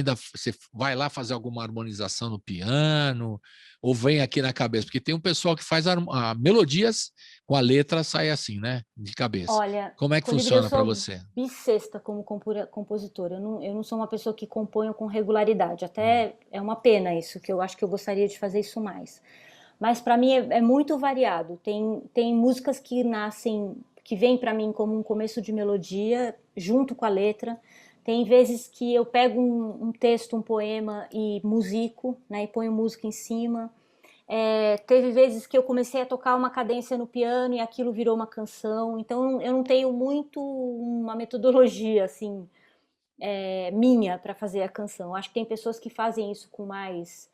vai lá fazer alguma harmonização no piano, ou vem aqui na cabeça? Porque tem um pessoal que faz melodias com a letra, sai assim, né? De cabeça. Olha, Como é que Colibri, eu funciona para sou você? bissexta como compositora. Eu não sou uma pessoa que componho com regularidade. Até é uma pena isso, que eu acho que eu gostaria de fazer isso mais. Mas para mim é muito variado. Tem músicas que nascem, que vêm para mim como um começo de melodia, junto com a letra. Tem vezes que eu pego um texto, um poema e musico, né, e ponho música em cima. Teve vezes que eu comecei a tocar uma cadência no piano e aquilo virou uma canção. Então eu não tenho muito uma metodologia assim minha para fazer a canção. Acho que tem pessoas que fazem isso com mais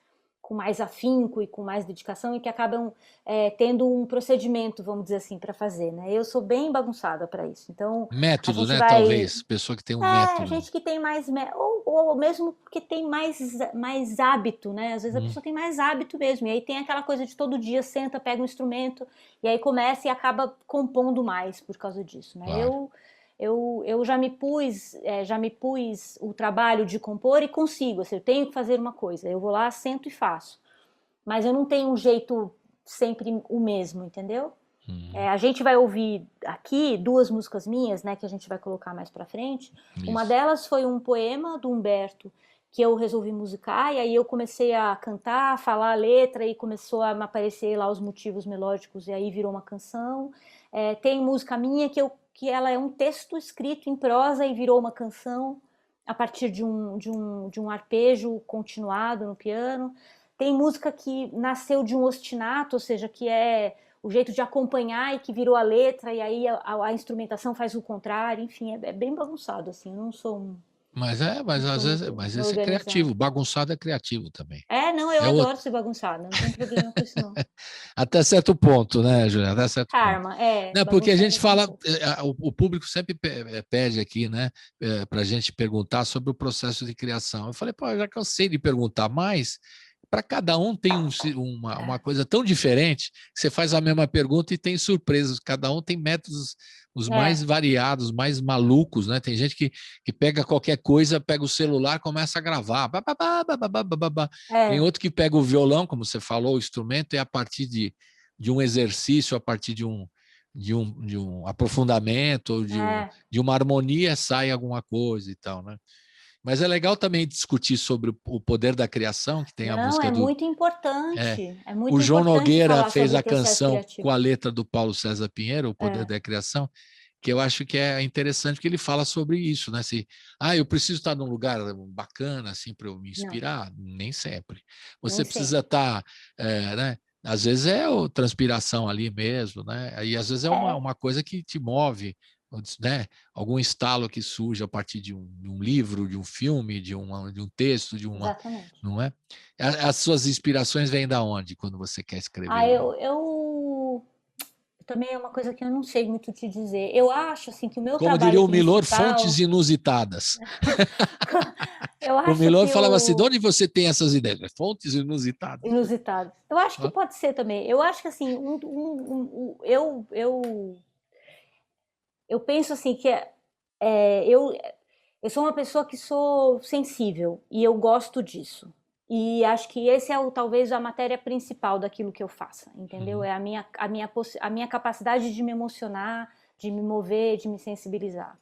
afinco e com mais dedicação e que acabam tendo um procedimento, vamos dizer assim, para fazer, né? Eu sou bem bagunçada para isso. Então a Método, gente né? vai Talvez. Pessoa que tem um método. gente que tem mais ou mesmo porque tem mais hábito, né? Às vezes a pessoa tem mais hábito mesmo. E aí tem aquela coisa de todo dia senta, pega um instrumento e aí começa e acaba compondo mais por causa disso, né? Claro. Eu já me pus o trabalho de compor e consigo. Assim, eu tenho que fazer uma coisa, eu vou lá, sento e faço. Mas eu não tenho um jeito sempre o mesmo, entendeu? A gente vai ouvir aqui 2 músicas minhas, né, que a gente vai colocar mais pra frente. Isso. Uma delas foi um poema do Humberto que eu resolvi musicar, e aí eu comecei a cantar, a falar a letra, e começou a me aparecer lá os motivos melódicos, e aí virou uma canção. Tem música minha que ela é um texto escrito em prosa e virou uma canção a partir de um arpejo continuado no piano. Tem música que nasceu de um ostinato, ou seja, que é o jeito de acompanhar e que virou a letra, e aí a instrumentação faz o contrário, enfim, é bem bagunçado, assim, eu não sou Mas às vezes, mas esse é criativo, bagunçado é criativo também. Não, eu adoro ser bagunçada, não tem problema com isso não. Até certo ponto, né, Juliana? Até certo Karma, ponto. Não, porque a gente fala, o público sempre pede aqui, né, para a gente perguntar sobre o processo de criação. Eu falei, pô, eu já cansei de perguntar, mas para cada um tem uma coisa tão diferente que você faz a mesma pergunta e tem surpresas. Cada um tem métodos os mais variados, mais malucos, né? Tem gente que pega qualquer coisa, pega o celular, começa a gravar. Tem outro que pega o violão, como você falou, o instrumento, e a partir de um exercício, a partir de um aprofundamento, ou de uma harmonia, sai alguma coisa e tal, né? Mas é legal também discutir sobre o poder da criação, que tem a música do... muito importante. É muito o João importante Nogueira fez a canção com a letra do Paulo César Pinheiro, O Poder da Criação, que eu acho que é interessante, que ele fala sobre isso, né? Eu preciso estar num lugar bacana, assim, para eu me inspirar? Não. Nem sempre. Você precisa estar, né? Às vezes é a transpiração ali mesmo, né? E às vezes é uma coisa que te move, né? Algum estalo que surge a partir de um livro, de um filme, de um texto, Exatamente. Não é? As suas inspirações vêm da onde quando você quer escrever? Também é uma coisa que eu não sei muito te dizer. Eu acho assim que o meu Como trabalho diria o Milor, principal... fontes inusitadas. O Milor falava assim, de onde você tem essas ideias? Fontes inusitadas. Inusitadas. Eu acho que pode ser também. Eu acho que assim, eu penso assim que eu sou uma pessoa que sou sensível e eu gosto disso. E acho que esse é talvez a matéria principal daquilo que eu faça, entendeu? É a minha capacidade de me emocionar, de me mover, de me sensibilizar.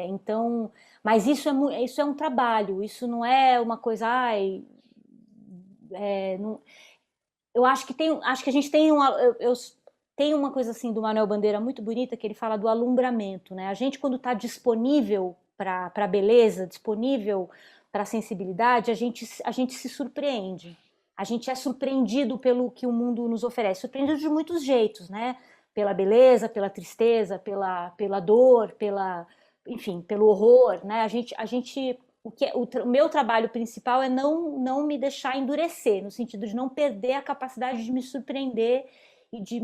Então, mas isso é um trabalho, isso não é uma coisa, eu acho que a gente tem tem uma coisa assim do Manuel Bandeira muito bonita, que ele fala do alumbramento, né? A gente, quando está disponível para a beleza, disponível para a sensibilidade, a gente se surpreende. a gente é surpreendido pelo que o mundo nos oferece, surpreendido de muitos jeitos, né? Pela beleza, pela tristeza, pela dor, enfim, pelo horror, né? O meu trabalho principal é não me deixar endurecer, no sentido de não perder a capacidade de me surpreender e de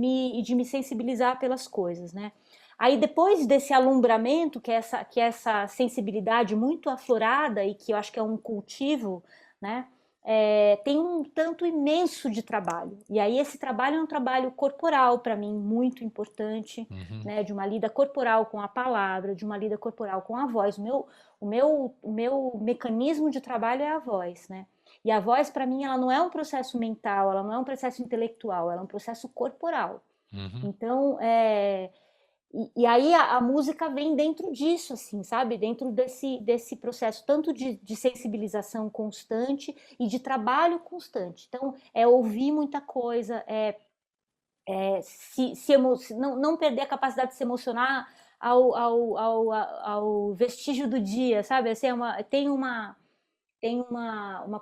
me sensibilizar pelas coisas, né? Aí depois desse alumbramento, que é essa sensibilidade muito aflorada e que eu acho que é um cultivo, né? Tem um tanto imenso de trabalho. E aí esse trabalho é um trabalho corporal para mim, muito importante, né? De uma lida corporal com a palavra, de uma lida corporal com a voz. O meu mecanismo de trabalho é a voz, né? E a voz, para mim, ela não é um processo mental, ela não é um processo intelectual, ela é um processo corporal. Então, e aí a música vem dentro disso, assim, sabe? Dentro desse processo, tanto de sensibilização constante e de trabalho constante. Então, é ouvir muita coisa, não perder a capacidade de se emocionar ao vestígio do dia, sabe? Assim, tem uma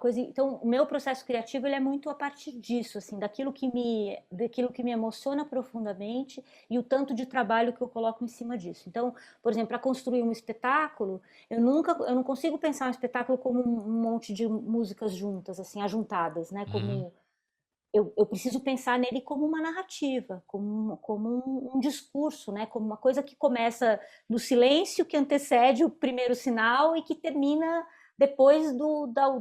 coisa. Então, o meu processo criativo ele é muito a partir disso, assim, daquilo que me emociona profundamente e o tanto de trabalho que eu coloco em cima disso. Então, por exemplo, para construir um espetáculo, eu não consigo pensar um espetáculo como um monte de músicas juntas, assim, ajuntadas, né? Como eu preciso pensar nele como uma narrativa, como um discurso, né? Como uma coisa que começa no silêncio que antecede o primeiro sinal e que termina depois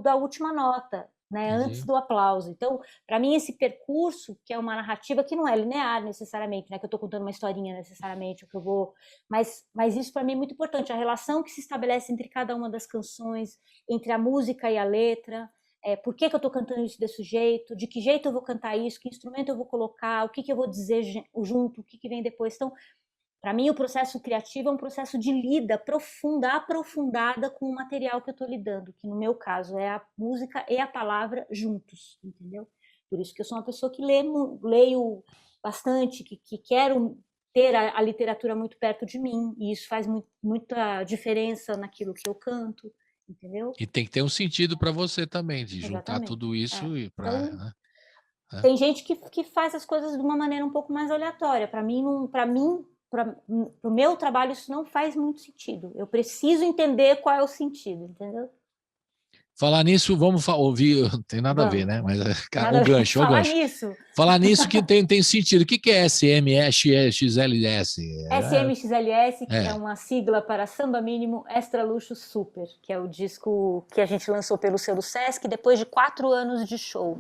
da última nota, né? Antes do aplauso. Então, para mim, esse percurso, que é uma narrativa que não é linear necessariamente, né? Que eu estou contando uma historinha necessariamente, que eu vou... Mas isso para mim é muito importante, a relação que se estabelece entre cada uma das canções, entre a música e a letra, por que eu estou cantando isso desse jeito, de que jeito eu vou cantar isso, que instrumento eu vou colocar, o que eu vou dizer junto, o que vem depois. Então, para mim, o processo criativo é um processo de lida aprofundada com o material que eu estou lidando, que no meu caso é a música e a palavra juntos, entendeu? Por isso que eu sou uma pessoa que leio bastante, que quero ter a literatura muito perto de mim, e isso faz muita diferença naquilo que eu canto, entendeu? E tem que ter um sentido para você também, de juntar tudo isso e para... Então, né? Tem gente que faz as coisas de uma maneira um pouco mais aleatória. Para o meu trabalho isso não faz muito sentido. Eu preciso entender qual é o sentido, entendeu? Falar nisso, vamos ouvir, não tem nada a ver, né? Mas o gancho. Falar nisso que tem sentido. O que é SMXLS? SMXLS, que é uma sigla para Samba Mínimo Extra Luxo Super, que é o disco que a gente lançou pelo selo Sesc depois de 4 anos de show.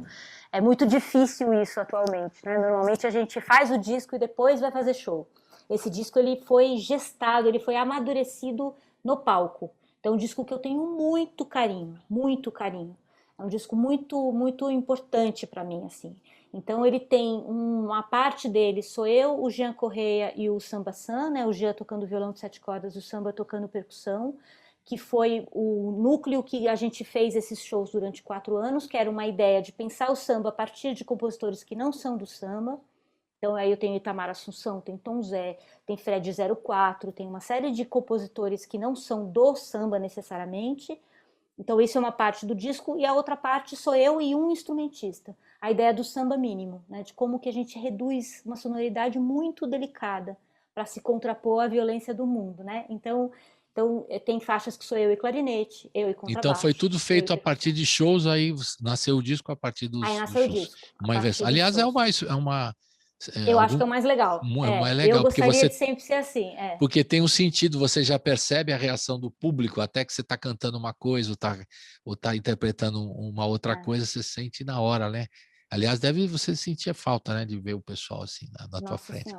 É muito difícil isso atualmente, né? Normalmente a gente faz o disco e depois vai fazer show. Esse disco ele foi gestado, ele foi amadurecido no palco. Então, é um disco que eu tenho muito carinho, muito carinho. É um disco muito, muito importante para mim, assim. Então, ele tem uma parte dele, sou eu, o Jean Correia e o Samba Sam, né? O Jean tocando violão de 7 cordas, o Samba tocando percussão, que foi o núcleo que a gente fez esses shows durante 4 anos, que era uma ideia de pensar o samba a partir de compositores que não são do samba. Então, aí eu tenho Itamar Assunção, tem Tom Zé, tem Fred 04, tem uma série de compositores que não são do samba necessariamente. Então, isso é uma parte do disco, e a outra parte sou eu e um instrumentista. A ideia do samba mínimo, né? De como que a gente reduz uma sonoridade muito delicada para se contrapor à violência do mundo, né? Então tem faixas que sou eu e clarinete, eu e contrabaixo. Então foi tudo feito a partir de shows, aí nasceu o disco a partir dos shows. Aí nasceu o disco. Aliás, eu acho que é o mais legal. Mais legal, eu gostaria de sempre ser assim. Porque tem um sentido, você já percebe a reação do público, até que você está cantando uma coisa ou tá interpretando uma outra coisa, você sente na hora, né? Aliás, você sentir a falta, né, de ver o pessoal assim na tua frente.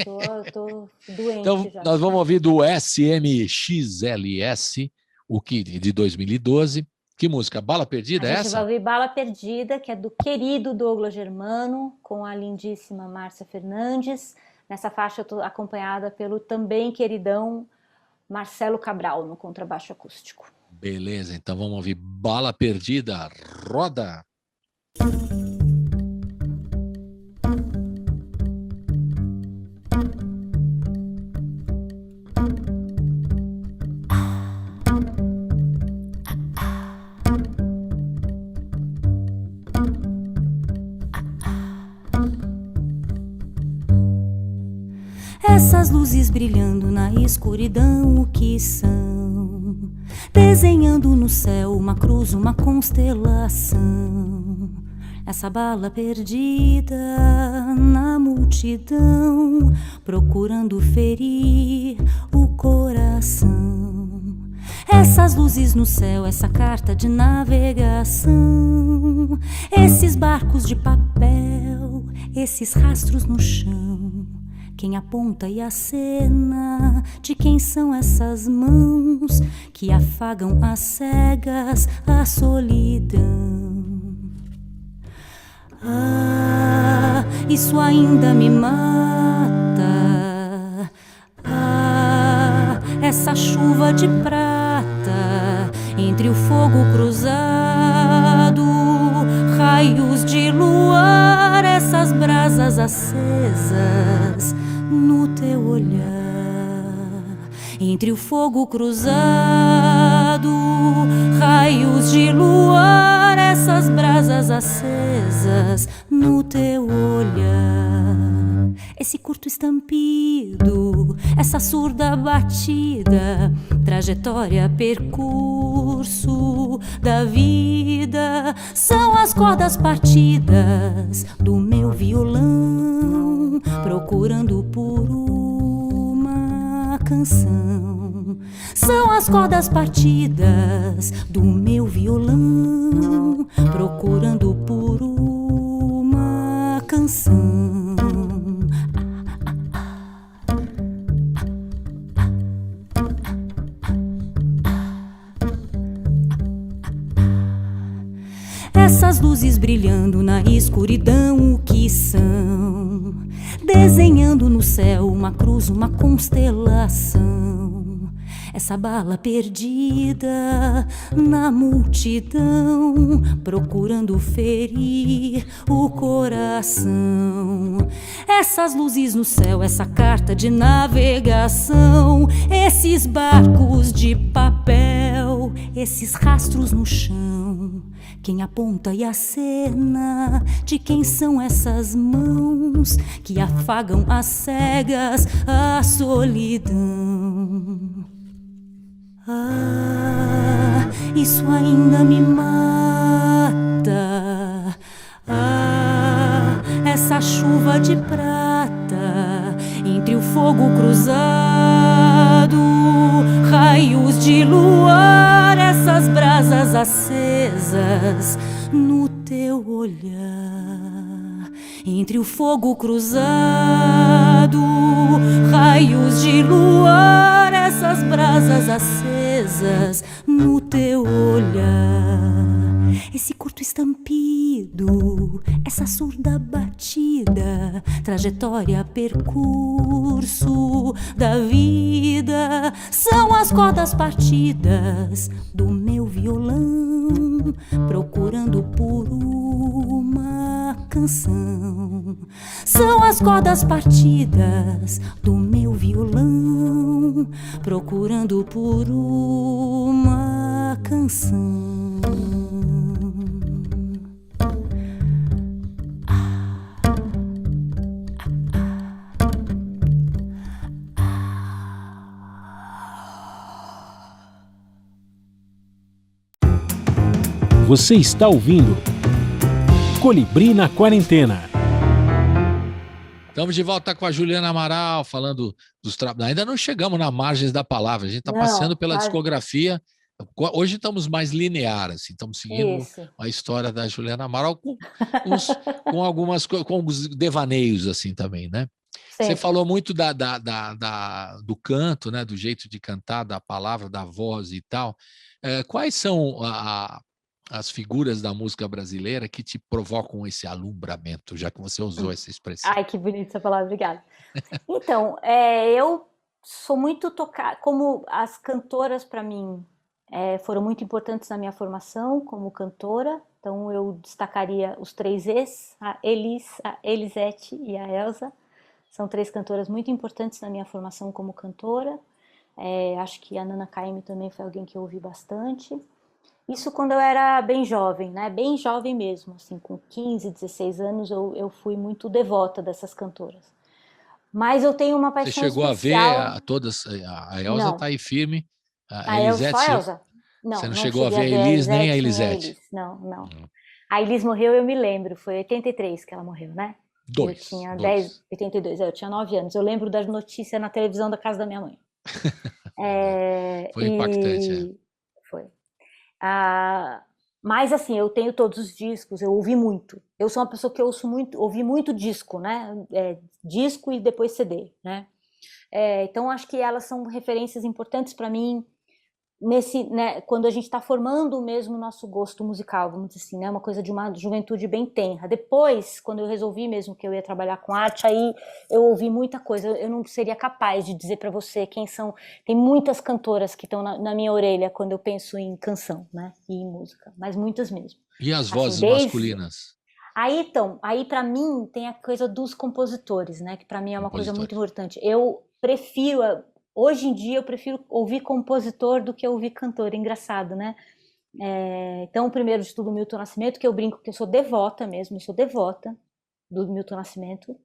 Senhora, eu tô doente então, já. Nós vamos ouvir do SMXLS, o Kid, de 2012. Que música? Bala Perdida, a gente vai ouvir Bala Perdida, que é do querido Douglas Germano, com a lindíssima Márcia Fernandes. Nessa faixa eu estou acompanhada pelo também queridão Marcelo Cabral, no contrabaixo acústico. Beleza, então vamos ouvir Bala Perdida. Roda! Essas luzes brilhando na escuridão, o que são? Desenhando no céu uma cruz, uma constelação. Essa bala perdida na multidão, procurando ferir o coração. Essas luzes no céu, essa carta de navegação, esses barcos de papel, esses rastros no chão. Quem aponta e acena, de quem são essas mãos que afagam às cegas a solidão? Ah, isso ainda me mata. Ah, essa chuva de prata entre o fogo cruzado, raios de luar, essas brasas acesas no teu olhar. Entre o fogo cruzado, raios de luar, essas brasas acesas no teu olhar. Esse curto estampido, essa surda batida, trajetória, percurso da vida, são as cordas partidas do meu violão, procurando por uma canção. São as cordas partidas do meu violão, procurando por uma canção. Essas luzes brilhando na escuridão, o que são? Desenhando no céu uma cruz, uma constelação. Essa bala perdida na multidão, procurando ferir o coração. Essas luzes no céu, essa carta de navegação, esses barcos de papel, esses rastros no chão. Quem aponta e acena, de quem são essas mãos que afagam às cegas a solidão? Ah, isso ainda me mata. Ah, essa chuva de prata entre o fogo cruzado, raios de luar, essas brasas acesas no teu olhar. Entre o fogo cruzado, raios de luar, essas brasas acesas no teu olhar. Esse curto estampido, essa surda batida, trajetória, percurso da vida, são as cordas partidas do meu violão, procurando por uma canção. São as cordas partidas do meu violão, procurando por uma canção. Você está ouvindo Colibri na Quarentena. Estamos de volta com a Juliana Amaral, falando dos trabalhos. Ainda não chegamos na margens da palavra, a gente está passeando pela discografia. Hoje estamos mais linear, assim, estamos seguindo a história da Juliana Amaral com alguns devaneios assim também, né? Sim. Você falou muito do canto, né? Do jeito de cantar, da palavra, da voz e tal. Quais são as figuras da música brasileira que te provocam esse alumbramento, já que você usou essa expressão? Ai, que bonita essa palavra, obrigada. Então, eu sou muito tocada, como as cantoras para mim foram muito importantes na minha formação como cantora, então eu destacaria os 3 Es, a Elis, a Elisete e a Elza. São 3 cantoras muito importantes na minha formação como cantora. Acho que a Nana Caymmi também foi alguém que eu ouvi bastante. Isso quando eu era bem jovem, né? Bem jovem mesmo, assim, com 15, 16 anos eu fui muito devota dessas cantoras. Mas eu tenho uma Você paixão chegou a ver especial. todas, a Elza Não, está aí firme, a a Elza, só a Elisete, Elza. você Não, não não chegou a cheguei ver a a ver a Elis nem a Elisete nem a Elisete. Elis. Não, não. Não. A Elis morreu, eu me lembro, foi em 83 que ela morreu, né? Eu tinha 10, 82, eu tinha 9 anos. Eu lembro das notícias na televisão da casa da minha mãe. Verdade. Foi impactante, é. E foi. Ah, mas assim, eu tenho todos os discos, eu ouvi muito. Eu sou uma pessoa que ouvi muito disco, né? Disco e depois CD, né? Então acho que elas são referências importantes para mim né, quando a gente está formando mesmo o nosso gosto musical, vamos dizer assim, né? Uma coisa de uma juventude bem tenra. Depois, quando eu resolvi mesmo que eu ia trabalhar com arte, aí eu ouvi muita coisa. Eu não seria capaz de dizer para você quem são. Tem muitas cantoras que estão na minha orelha quando eu penso em canção, né? E em música, mas muitas mesmo. E as Assim, vozes masculinas? Aí para mim tem a coisa dos compositores, né? Que para mim é uma coisa muito Compositores. importante. Hoje em dia eu prefiro ouvir compositor do que ouvir cantor. Engraçado, né? Então, primeiro de tudo, Milton Nascimento, que eu brinco que eu sou devota mesmo, eu sou devota do Milton Nascimento.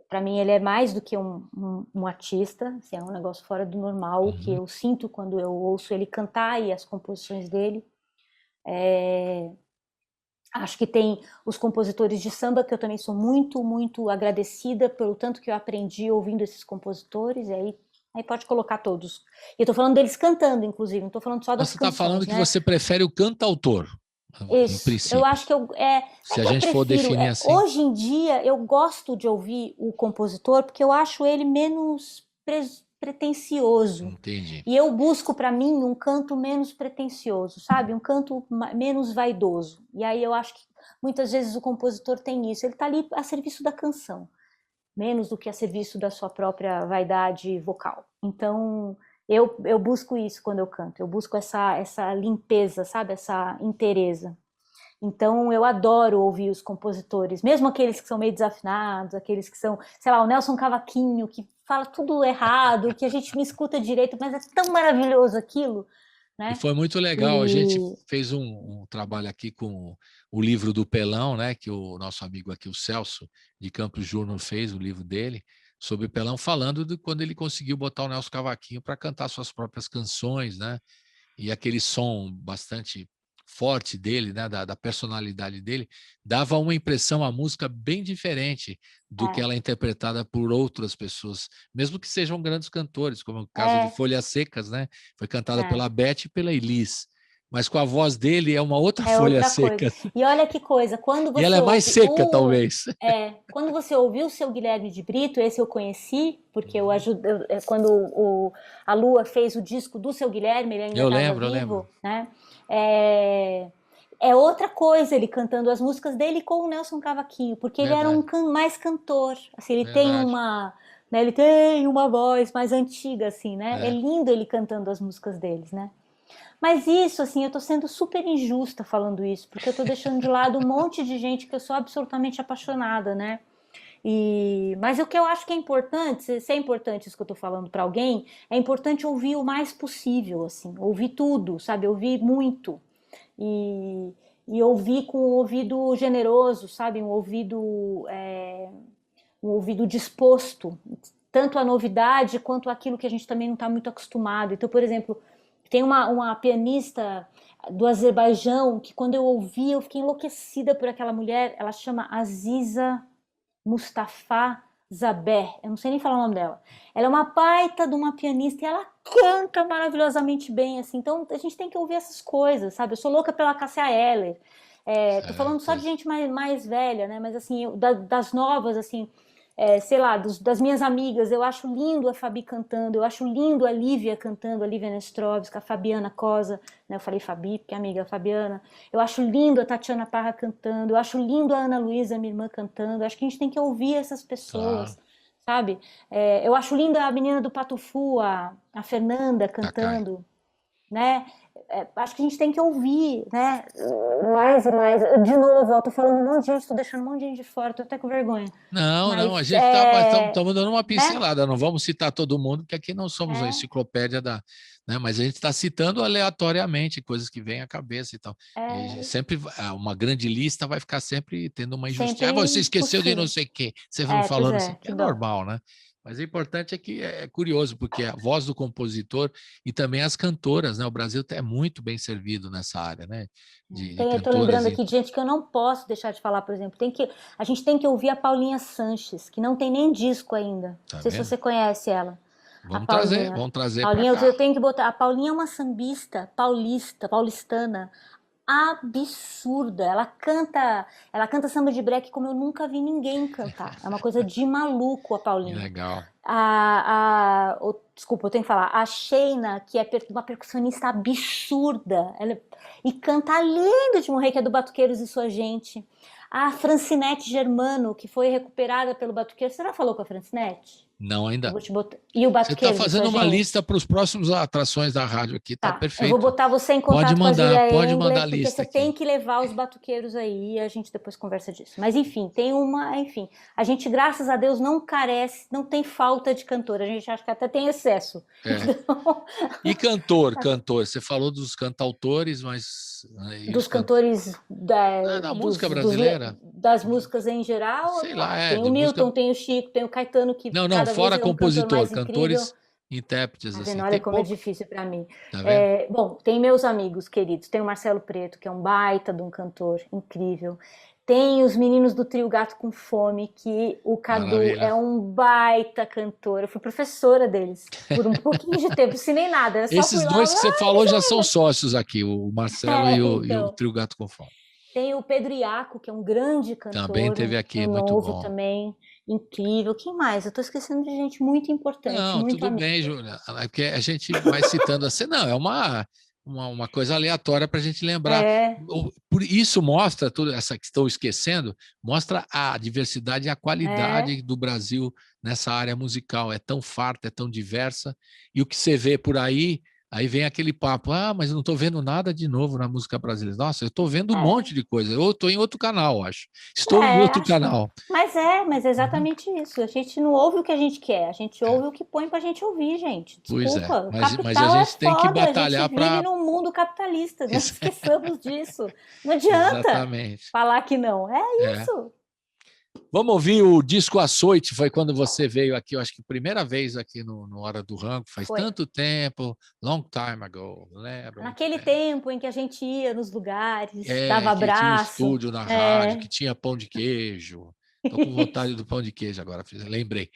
Para mim ele é mais do que um artista, assim, é um negócio fora do normal, que eu sinto quando eu ouço ele cantar e as composições dele. Acho que tem os compositores de samba, que eu também sou muito, muito agradecida pelo tanto que eu aprendi ouvindo esses compositores, e aí pode colocar todos. E eu tô falando deles cantando, inclusive, não tô falando só das Você canções, está falando que né? você prefere o cantautor, em Isso, eu princípio. acho que Se a gente for definir assim. hoje em dia eu gosto de ouvir o compositor porque eu acho ele menos pretensioso. Entendi. E eu busco para mim um canto menos pretensioso, sabe? Um canto menos vaidoso. E aí eu acho que muitas vezes o compositor tem isso, ele está ali a serviço da canção, menos do que a serviço da sua própria vaidade vocal. Então, eu busco isso quando eu canto, eu busco essa limpeza, sabe? Essa inteireza. Então, eu adoro ouvir os compositores, mesmo aqueles que são meio desafinados, aqueles que são, sei lá, o Nelson Cavaquinho, que fala tudo errado, que a gente não escuta direito, mas é tão maravilhoso aquilo, né? E foi muito legal. A gente fez um trabalho aqui com o livro do Pelão, né? Que o nosso amigo aqui, o Celso, de Campos Júnior, fez o livro dele, sobre o Pelão, falando de quando ele conseguiu botar o Nelson Cavaquinho para cantar suas próprias canções, né? E aquele som bastante forte dele, né, da personalidade dele, dava uma impressão à música bem diferente do que ela é interpretada por outras pessoas, mesmo que sejam grandes cantores, como o caso de Folhas Secas, né? Foi cantada pela Beth e pela Elis, mas com a voz dele é uma outra folha seca. E olha que coisa, quando você e ela é mais seca, talvez. Quando você ouviu o seu Guilherme de Brito, esse eu conheci, porque eu ajudei, quando a Lua fez o disco do seu Guilherme, ele ainda estava vivo, eu lembro. Né? É outra coisa ele cantando as músicas dele com o Nelson Cavaquinho, porque ele era mais cantor, assim, ele tem ele tem uma voz mais antiga, assim, né? É lindo ele cantando as músicas deles, né? Mas isso, assim, eu tô sendo super injusta falando isso, porque eu tô deixando de lado um monte de gente que eu sou absolutamente apaixonada, né? Mas o que eu acho que é importante, se é importante isso que eu tô falando para alguém, é importante ouvir o mais possível, assim, ouvir tudo, sabe? Ouvir muito. E ouvir com um ouvido generoso, sabe? Um ouvido disposto, tanto à novidade quanto àquilo que a gente também não está muito acostumado. Então, por exemplo, tem uma pianista do Azerbaijão que quando eu ouvi, eu fiquei enlouquecida por aquela mulher. Ela chama Aziza Mustafa Zaber, eu não sei nem falar o nome dela. Ela é uma baita de uma pianista e ela canta maravilhosamente bem, assim. Então a gente tem que ouvir essas coisas, sabe? Eu sou louca pela Cássia Eller. Tô falando só de gente mais velha, né? Mas assim, das novas, assim, sei lá, das minhas amigas, eu acho lindo a Fabi cantando, eu acho lindo a Lívia cantando, a Lívia Nestrovska, a Fabiana Cosa, né? Eu falei Fabi, porque é amiga Fabiana. Eu acho lindo a Tatiana Parra cantando, eu acho lindo a Ana Luísa, minha irmã, cantando. Eu acho que a gente tem que ouvir essas pessoas, sabe? Eu acho linda a menina do Patufu, a Fernanda cantando, né? acho que a gente tem que ouvir, né? Mais e mais. De novo, eu tô falando um monte de gente, tô deixando um monte de gente de fora, tô até com vergonha. Não, a Mas, gente estamos dando uma pincelada, não vamos citar todo mundo, porque aqui não somos a enciclopédia né? Mas a gente está citando aleatoriamente coisas que vêm à cabeça e tal. E sempre uma grande lista vai ficar sempre tendo uma injustiça. Você esqueceu de não sei o quê, você vai falando assim, é normal, né? Mas o importante é que é curioso, porque a voz do compositor e também as cantoras, né? O Brasil é muito bem servido nessa área, né? Eu estou lembrando aqui de gente que eu não posso deixar de falar, por exemplo. A gente tem que ouvir a Paulinha Sanches, que não tem nem disco ainda. Não sei se você conhece ela. Vamos trazer Paulinha, pra cá. eu tenho que botar. A Paulinha é uma sambista paulistana, absurda. Ela canta samba de break como eu nunca vi ninguém cantar. É uma coisa de maluco a Paulinha. Que legal. Desculpa, eu tenho que falar. A Sheina, que é uma percussionista absurda, e canta lindo de morrer, que é do Batuqueiros e Sua Gente. A Francinete Germano, que foi recuperada pelo Batuqueiro. Você já falou com a Francinete? Não, ainda. Eu vou te botar. E o Batuqueiro. Você está fazendo uma lista para os próximos atrações da rádio aqui, tá perfeito. Eu vou botar você em contato com a Julia pode Engler, mandar a porque lista você aqui. tem que levar os batuqueiros aí e a gente depois conversa disso. Mas enfim, a gente, graças a Deus, não carece, não tem falta de cantor. A gente acha que até tem excesso. Então... E cantor, você falou dos cantautores, mas... Dos cantores da música brasileira? Das músicas em geral. Sei lá, tem o Milton, tem o Chico, tem o Caetano, que Não, fora compositor, cantores, intérpretes. Assim. Olha como é difícil para mim. Tá vendo? Bom, tem meus amigos queridos, tem o Marcelo Preto, que é um baita de um cantor incrível. Tem os meninos do Trio Gato com Fome, que o Cadu é um baita cantor. Eu fui professora deles por um pouquinho de tempo, sem nem nada. Esses dois que você falou já são sócios aqui, o Marcelo e o Trio Gato com Fome. Tem o Pedro Iaco, que é um grande cantor. Também teve aqui, muito bom. Também, incrível. Quem mais? Eu estou esquecendo de gente muito importante. Não, muito tudo amiga. bem, Júlia. É porque a gente vai citando assim, não, é uma coisa aleatória para a gente lembrar. Por isso mostra, tudo essa que estão esquecendo, mostra a diversidade e a qualidade do Brasil nessa área musical. É tão farta, é tão diversa. E o que você vê por aí vem aquele papo, mas eu não estou vendo nada de novo na música brasileira. Nossa, eu estou vendo um monte de coisa. Eu estou em outro canal, acho. Estou em outro canal. Mas é exatamente isso. A gente não ouve o que a gente quer, a gente ouve o que põe pra gente ouvir, gente. Desculpa. Pois mas a gente tem que batalhar para... A gente vive num mundo capitalista, não esqueçamos disso. Não adianta falar que não. É isso. Vamos ouvir o disco Açoite, foi quando você veio aqui, eu acho que primeira vez aqui no Hora do Rango, faz tanto tempo, long time ago, lembra? Naquele tempo em que a gente ia nos lugares, dava abraço. Que tinha um estúdio na rádio, que tinha pão de queijo. Estou com vontade do pão de queijo agora, lembrei,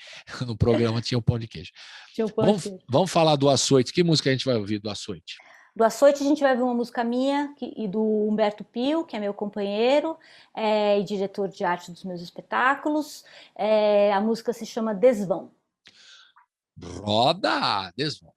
no programa tinha o pão de queijo. Vamos falar do Açoite, que música a gente vai ouvir do Açoite? Do Açoite a gente vai ver uma música minha e do Humberto Pio, que é meu companheiro e diretor de arte dos meus espetáculos. A música se chama Desvão. Roda! Desvão.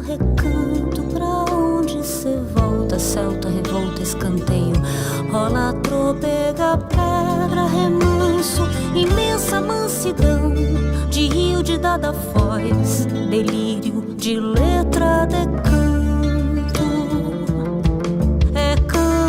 Recanto, pra onde cê volta? Celta, revolta, escanteio. Rola, tropega, pedra, remanso. Imensa mansidão de rio de dada foz. Delírio de letra, decanto. É canto.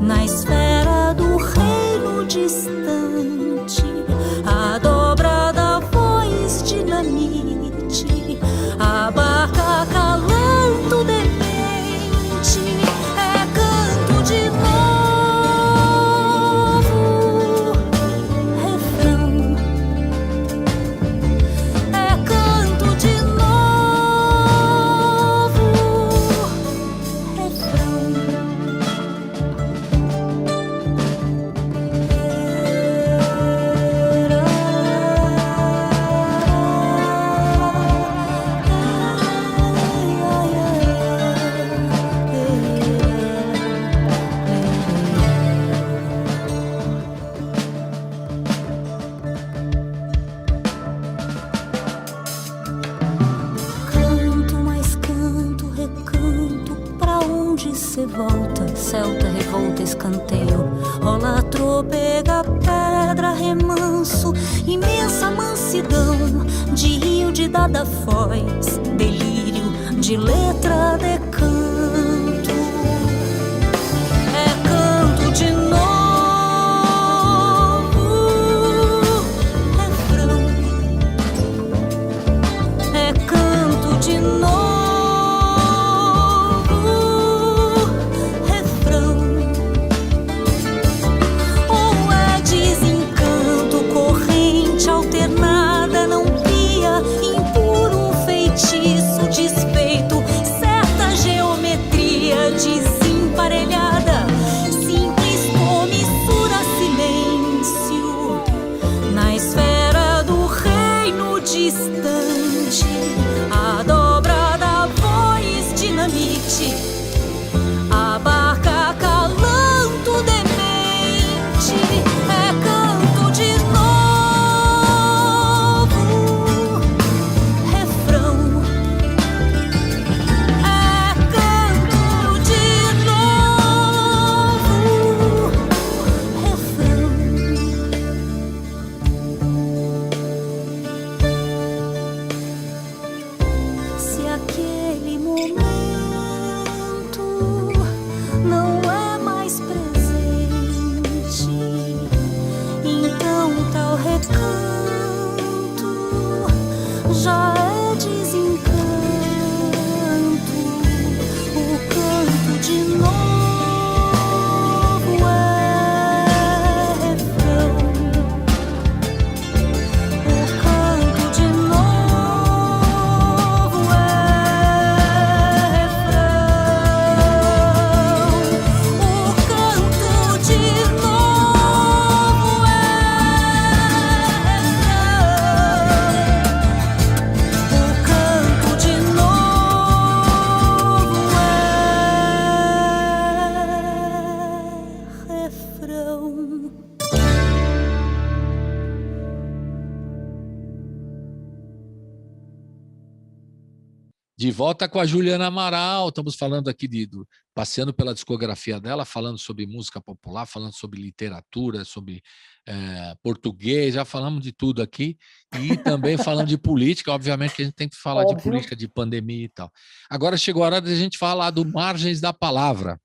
na esfera do reino distante, a dobra da voz dinamite, a barca calando demente, é canto de novo, refrão, é canto de novo, refrão. Canto, mais canto, recanto, pra onde cê volta? Celta, revolta, escanteio, rola, tropega, pedra, remanso, imensa mansidão, de rio de dada foz, delírio, de letra, decanto, é canto de novo, refrão, é canto de novo, refrão, ou é desencanto, corrente alternada, não pia, impuro feitiço, desfeito, certa geometria desemparelhada, simples comissura, silêncio, na esfera do reino distante, a dobra da voz dinamite, a barca calando demente, é canto de novo, refrão, é canto de novo, refrão. Se aquele momento não é mais presente, então tal recanto já é desencanto, o canto de novo é refrão, o canto de novo é refrão, o canto de novo é refrão, o canto de novo é refrão. De volta com a Juliana Amaral, estamos falando aqui passeando pela discografia dela, falando sobre música popular, falando sobre literatura, sobre português, já falamos de tudo aqui, e também falando de política, obviamente que a gente tem que falar de Óbvio. política, de pandemia e tal. Agora chegou a hora de a gente falar do Margens da Palavra.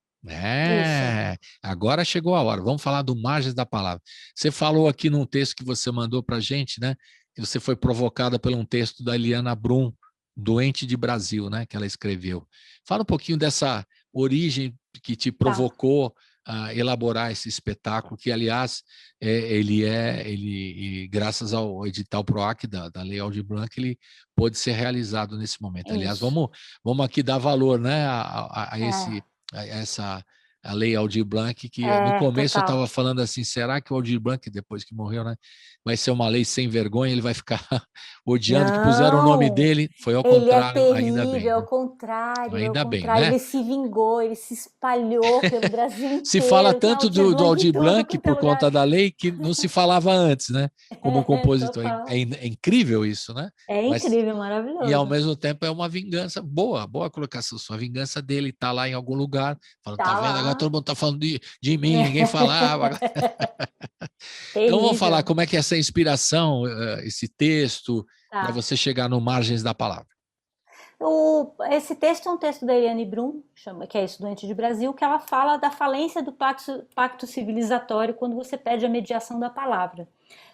Agora chegou a hora, vamos falar do Margens da Palavra. Você falou aqui num texto que você mandou para a gente, né, que você foi provocada por um texto da Eliana Brum, Doente de Brasil, né, que ela escreveu. Fala um pouquinho dessa origem que te provocou a elaborar esse espetáculo, que, aliás, graças ao edital PROAC da Lei Aldir Blanc, ele pôde ser realizado nesse momento. Aliás, vamos aqui dar valor, né, a Lei Aldir Blanc, que no começo total. Eu estava falando assim, será que o Aldir Blanc, depois que morreu, né, vai ser uma lei sem vergonha, ele vai ficar odiando que puseram o nome dele? Foi ao contrário, ele é ainda bem. terrível, ao contrário, ainda bem, né? Ele se vingou, ele se espalhou pelo Brasil inteiro. Se fala tanto do Aldir Blanc por conta da lei que não se falava antes, né? Como compositor. É incrível isso, né? É incrível, maravilhoso. E ao mesmo tempo é uma vingança boa colocação. A vingança dele está lá em algum lugar, falando, tá vendo? Agora todo mundo está falando de mim, ninguém falava. Então vamos falar como é que é essa inspiração, esse texto, para você chegar no Margens da Palavra. Esse texto é um texto da Eliane Brum, que é estudante de Brasil, que ela fala da falência do pacto civilizatório quando você pede a mediação da palavra.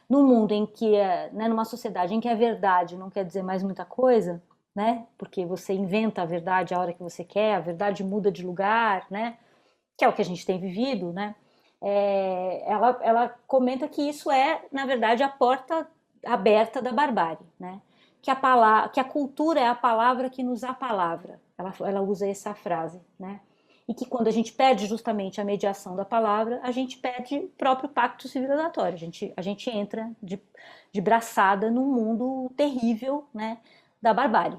No mundo em que, né, numa sociedade em que a verdade não quer dizer mais muita coisa, né, porque você inventa a verdade a hora que você quer, a verdade muda de lugar, né, que é o que a gente tem vivido, né, ela comenta que isso é, na verdade, a porta aberta da barbárie, né, que a cultura é a palavra que nos apalavra. Ela usa essa frase, né? E que quando a gente pede justamente a mediação da palavra, a gente pede o próprio pacto civilizatório. A gente entra de braçada num mundo terrível, né? Da barbárie,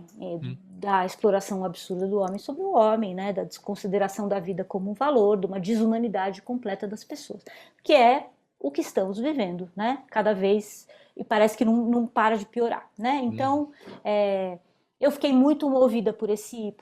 da exploração absurda do homem sobre o homem, né? Da desconsideração da vida como um valor, de uma desumanidade completa das pessoas, que é o que estamos vivendo, né? Cada vez, e parece que não para de piorar, né? Então, eu fiquei muito movida por esse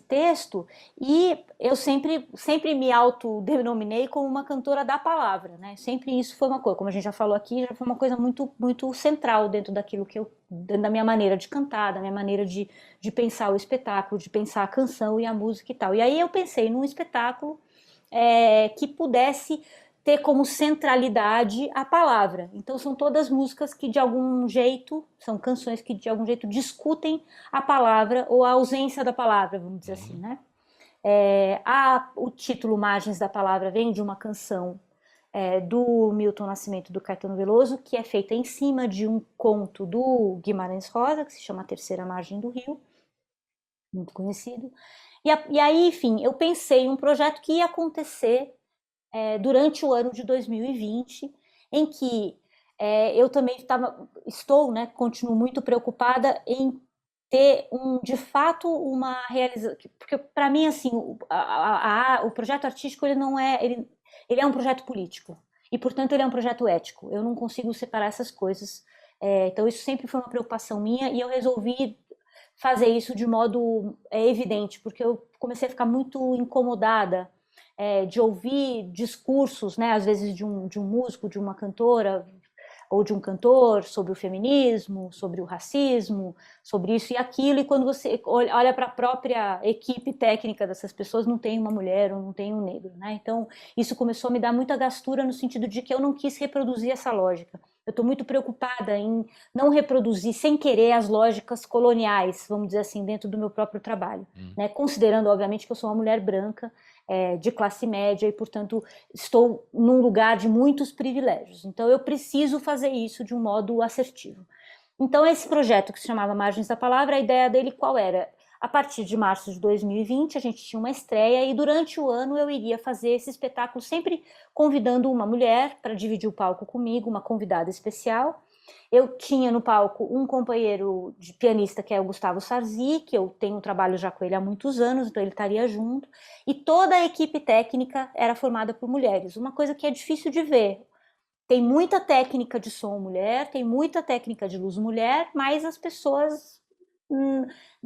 texto, e eu sempre me autodenominei como uma cantora da palavra, né? Sempre isso foi uma coisa, como a gente já falou aqui, já foi uma coisa muito, muito central dentro daquilo dentro da minha maneira de cantar, da minha maneira de pensar o espetáculo, de pensar a canção e a música e tal. E aí eu pensei num espetáculo que pudesse ter como centralidade a palavra. Então são todas músicas que de algum jeito, são canções que de algum jeito discutem a palavra ou a ausência da palavra, vamos dizer assim, né? O título Margens da Palavra vem de uma canção do Milton Nascimento, do Caetano Veloso, que é feita em cima de um conto do Guimarães Rosa, que se chama A Terceira Margem do Rio, muito conhecido. E aí, enfim, eu pensei em um projeto que ia acontecer durante o ano de 2020, em que eu também estou, né, continuo muito preocupada em ter de fato uma realização, porque para mim assim o projeto artístico ele é um projeto político e portanto ele é um projeto ético. Eu não consigo separar essas coisas, então isso sempre foi uma preocupação minha e eu resolvi fazer isso de modo evidente, porque eu comecei a ficar muito incomodada de ouvir discursos, né, às vezes de um músico, de uma cantora ou de um cantor sobre o feminismo, sobre o racismo, sobre isso e aquilo, e quando você olha para a própria equipe técnica dessas pessoas, não tem uma mulher ou não tem um negro, né? Então isso começou a me dar muita gastura no sentido de que eu não quis reproduzir essa lógica. Eu estou muito preocupada em não reproduzir sem querer as lógicas coloniais, vamos dizer assim, dentro do meu próprio trabalho, né? Considerando, obviamente, que eu sou uma mulher branca, de classe média e, portanto, estou num lugar de muitos privilégios. Então, eu preciso fazer isso de um modo assertivo. Então, esse projeto que se chamava Margens da Palavra, a ideia dele qual era? A partir de março de 2020, a gente tinha uma estreia e durante o ano eu iria fazer esse espetáculo sempre convidando uma mulher para dividir o palco comigo, uma convidada especial. Eu tinha no palco um companheiro de pianista que é o Gustavo Sarzi, que eu tenho um trabalho já com ele há muitos anos, então ele estaria junto, e toda a equipe técnica era formada por mulheres, uma coisa que é difícil de ver. Tem muita técnica de som mulher, tem muita técnica de luz mulher, mas as pessoas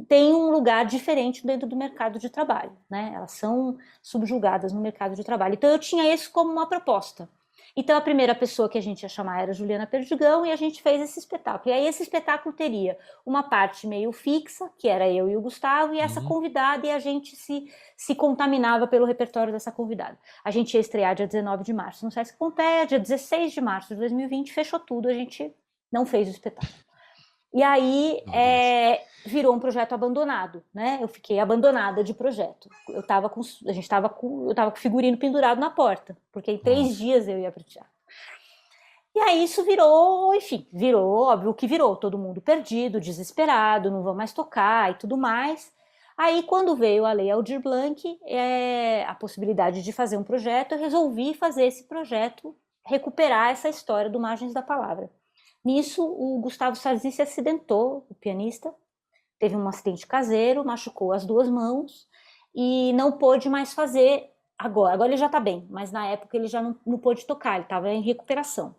têm um lugar diferente dentro do mercado de trabalho, né? Elas são subjugadas no mercado de trabalho. Então eu tinha isso como uma proposta. Então a primeira pessoa que a gente ia chamar era Juliana Perdigão e a gente fez esse espetáculo. E aí esse espetáculo teria uma parte meio fixa, que era eu e o Gustavo, e essa convidada, e a gente se contaminava pelo repertório dessa convidada. A gente ia estrear dia 19 de março no Sesc Pompeia, dia 16 de março de 2020, fechou tudo, a gente não fez o espetáculo. E aí virou um projeto abandonado, né? Eu fiquei abandonada de projeto. Eu tava com figurino pendurado na porta, porque em 3 dias eu ia para o teatro. E aí isso virou, enfim, óbvio que virou, todo mundo perdido, desesperado, não vão mais tocar e tudo mais. Aí quando veio a Lei Aldir Blanc, a possibilidade de fazer um projeto, eu resolvi fazer esse projeto, recuperar essa história do Margens da Palavra. Nisso, o Gustavo Sarzi se acidentou, o pianista, teve um acidente caseiro, machucou as 2 mãos e não pôde mais fazer agora. Agora ele já está bem, mas na época ele já não pôde tocar, ele estava em recuperação.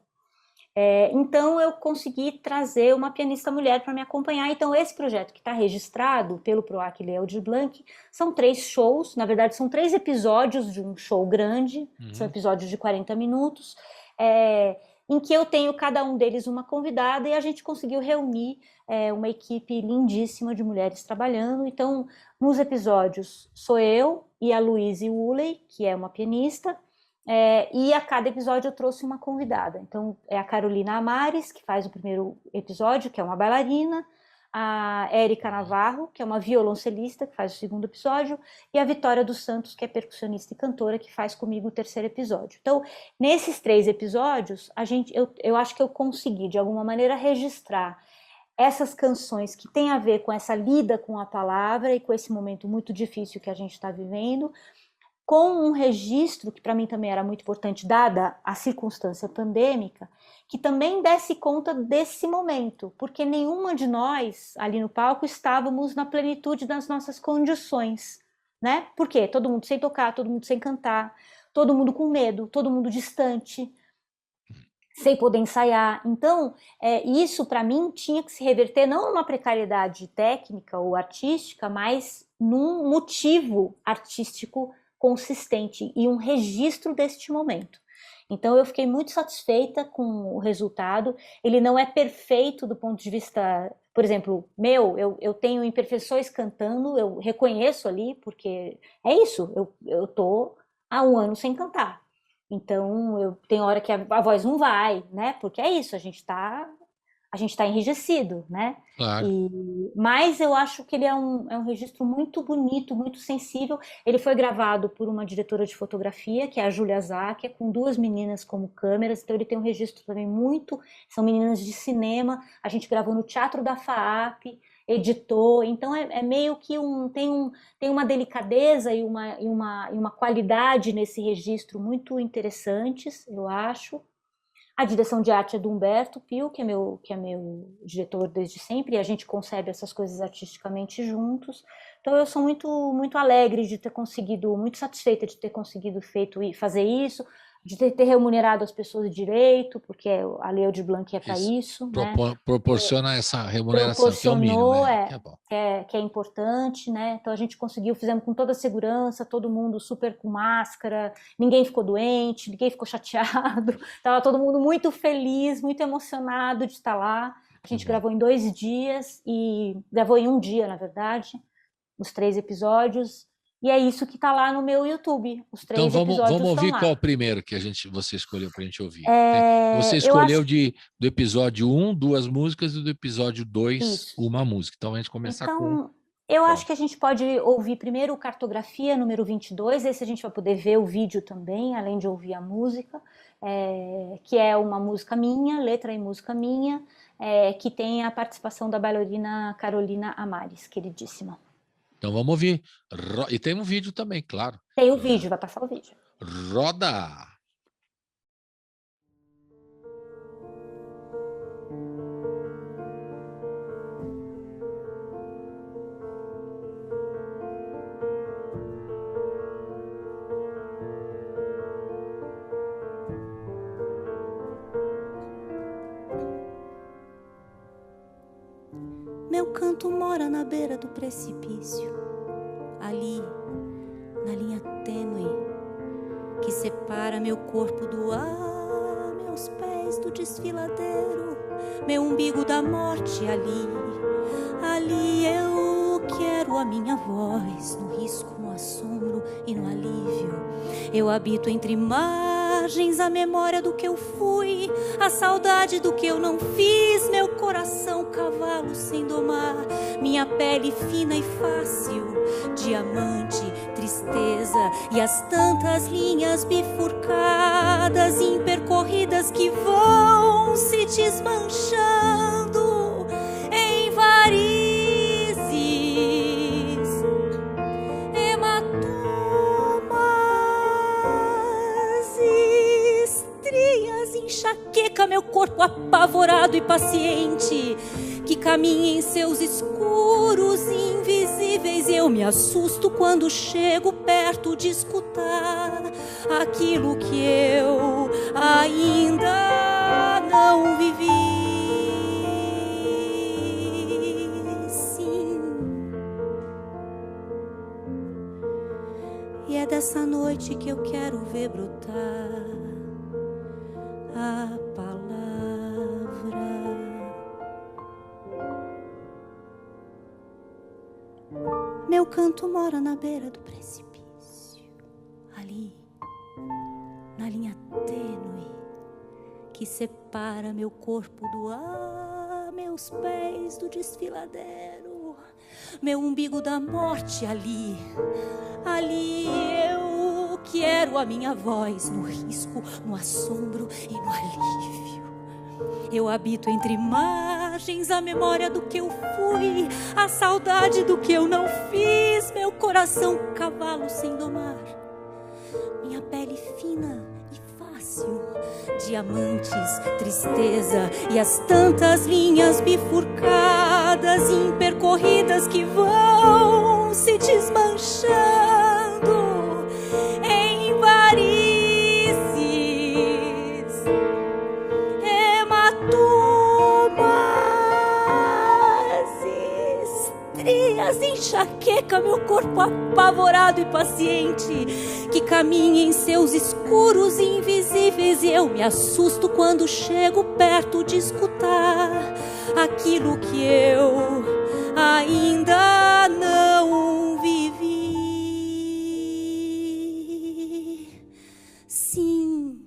Então eu consegui trazer uma pianista mulher para me acompanhar. Então esse projeto que está registrado pelo PROAC Lei Aldir Blanc são 3 shows, na verdade são 3 episódios de um show grande, são episódios de 40 minutos, em que eu tenho cada um deles uma convidada e a gente conseguiu reunir uma equipe lindíssima de mulheres trabalhando. Então, nos episódios sou eu e a Louise Woolley, que é uma pianista, e a cada episódio eu trouxe uma convidada. Então, é a Carolina Amares, que faz o primeiro episódio, que é uma bailarina, a Érica Navarro, que é uma violoncelista, que faz o segundo episódio, e a Vitória dos Santos, que é percussionista e cantora, que faz comigo o terceiro episódio. Então, nesses 3 episódios, eu acho que eu consegui, de alguma maneira, registrar essas canções que têm a ver com essa lida com a palavra e com esse momento muito difícil que a gente está vivendo, com um registro, que para mim também era muito importante, dada a circunstância pandêmica, que também desse conta desse momento, porque nenhuma de nós, ali no palco, estávamos na plenitude das nossas condições, né? Por quê? Todo mundo sem tocar, todo mundo sem cantar, todo mundo com medo, todo mundo distante, sem poder ensaiar. Então, isso para mim tinha que se reverter não numa precariedade técnica ou artística, mas num motivo artístico consistente e um registro deste momento. Então eu fiquei muito satisfeita com o resultado. Ele não é perfeito do ponto de vista, por exemplo, eu tenho imperfeições cantando, eu reconheço ali, porque é isso, eu tô há 1 ano sem cantar. Então tem hora que a voz não vai, né? Porque é isso, a gente tá enrijecido, né? Claro. Mas eu acho que ele é um registro muito bonito, muito sensível. Ele foi gravado por uma diretora de fotografia, que é a Júlia Zacchia, com 2 meninas como câmeras, então ele tem um registro também são meninas de cinema, a gente gravou no Teatro da FAAP, editou, então é meio que tem uma delicadeza e uma qualidade nesse registro muito interessantes, eu acho. A direção de arte é do Humberto Pio, que é meu diretor desde sempre, e a gente concebe essas coisas artisticamente juntos. Então eu sou muito, muito alegre de ter conseguido, muito satisfeita de ter conseguido fazer isso, de ter remunerado as pessoas direito, porque a Lei Aldir Blanc é para isso. Né? Proporciona essa remuneração, que é o mínimo, né? Que é bom. Que é importante, né? Então a gente conseguiu, fizemos com toda a segurança, todo mundo super com máscara, ninguém ficou doente, ninguém ficou chateado, estava todo mundo muito feliz, muito emocionado de estar lá. A gente gravou em 2 dias, e gravou em 1 dia, na verdade, os 3 episódios. E é isso que está lá no meu YouTube. Os 3 episódios estão lá. Vamos ouvir qual primeiro que você escolheu para a gente ouvir. Você escolheu do episódio 1, 2 músicas, e do episódio 2, uma música. Então a gente começa com... Eu acho que a gente pode ouvir primeiro o Cartografia, número 22. Esse a gente vai poder ver o vídeo também, além de ouvir a música, que é uma música minha, letra e música minha, que tem a participação da bailarina Carolina Amares, queridíssima. Então vamos ouvir. E tem um vídeo também, claro. Tem o vídeo, vai passar o vídeo. Roda! Meu canto mora na beira do precipício, ali, na linha tênue que separa meu corpo do ar, meus pés do desfiladeiro, meu umbigo da morte. Ali eu quero a minha voz, no risco, no assombro e no alívio. Eu habito entre margens, a memória do que eu fui, a saudade do que eu não fiz, meu coração cavalo sem domar, minha pele fina e fácil, diamante, tristeza e as tantas linhas bifurcadas, impercorridas que vão se desmanchando em varizes, hematomas, estrias, enxaqueca, meu corpo apavorado e paciente que caminha em seus escuros invisíveis. Eu me assusto quando chego perto de escutar aquilo que eu ainda não vivi. Sim. E é dessa noite que eu quero ver brotar a palavra. Meu canto mora na beira do precipício, ali, na linha tênue que separa meu corpo do ar, meus pés do desfiladeiro, meu umbigo da morte ali. Ali eu quero a minha voz no risco, no assombro e no alívio. Eu habito entre margens, a memória do que eu fui, a saudade do que eu não fiz, meu coração cavalo sem domar, minha pele fina e fácil, diamantes, tristeza e as tantas linhas bifurcadas, impercorridas que vão se desmanchando em varizes, estrias, enxaqueca, meu corpo apavorado e paciente, que caminha em seus escuros e invisíveis, e eu me assusto quando chego perto de escutar aquilo que eu ainda não vivi. Sim,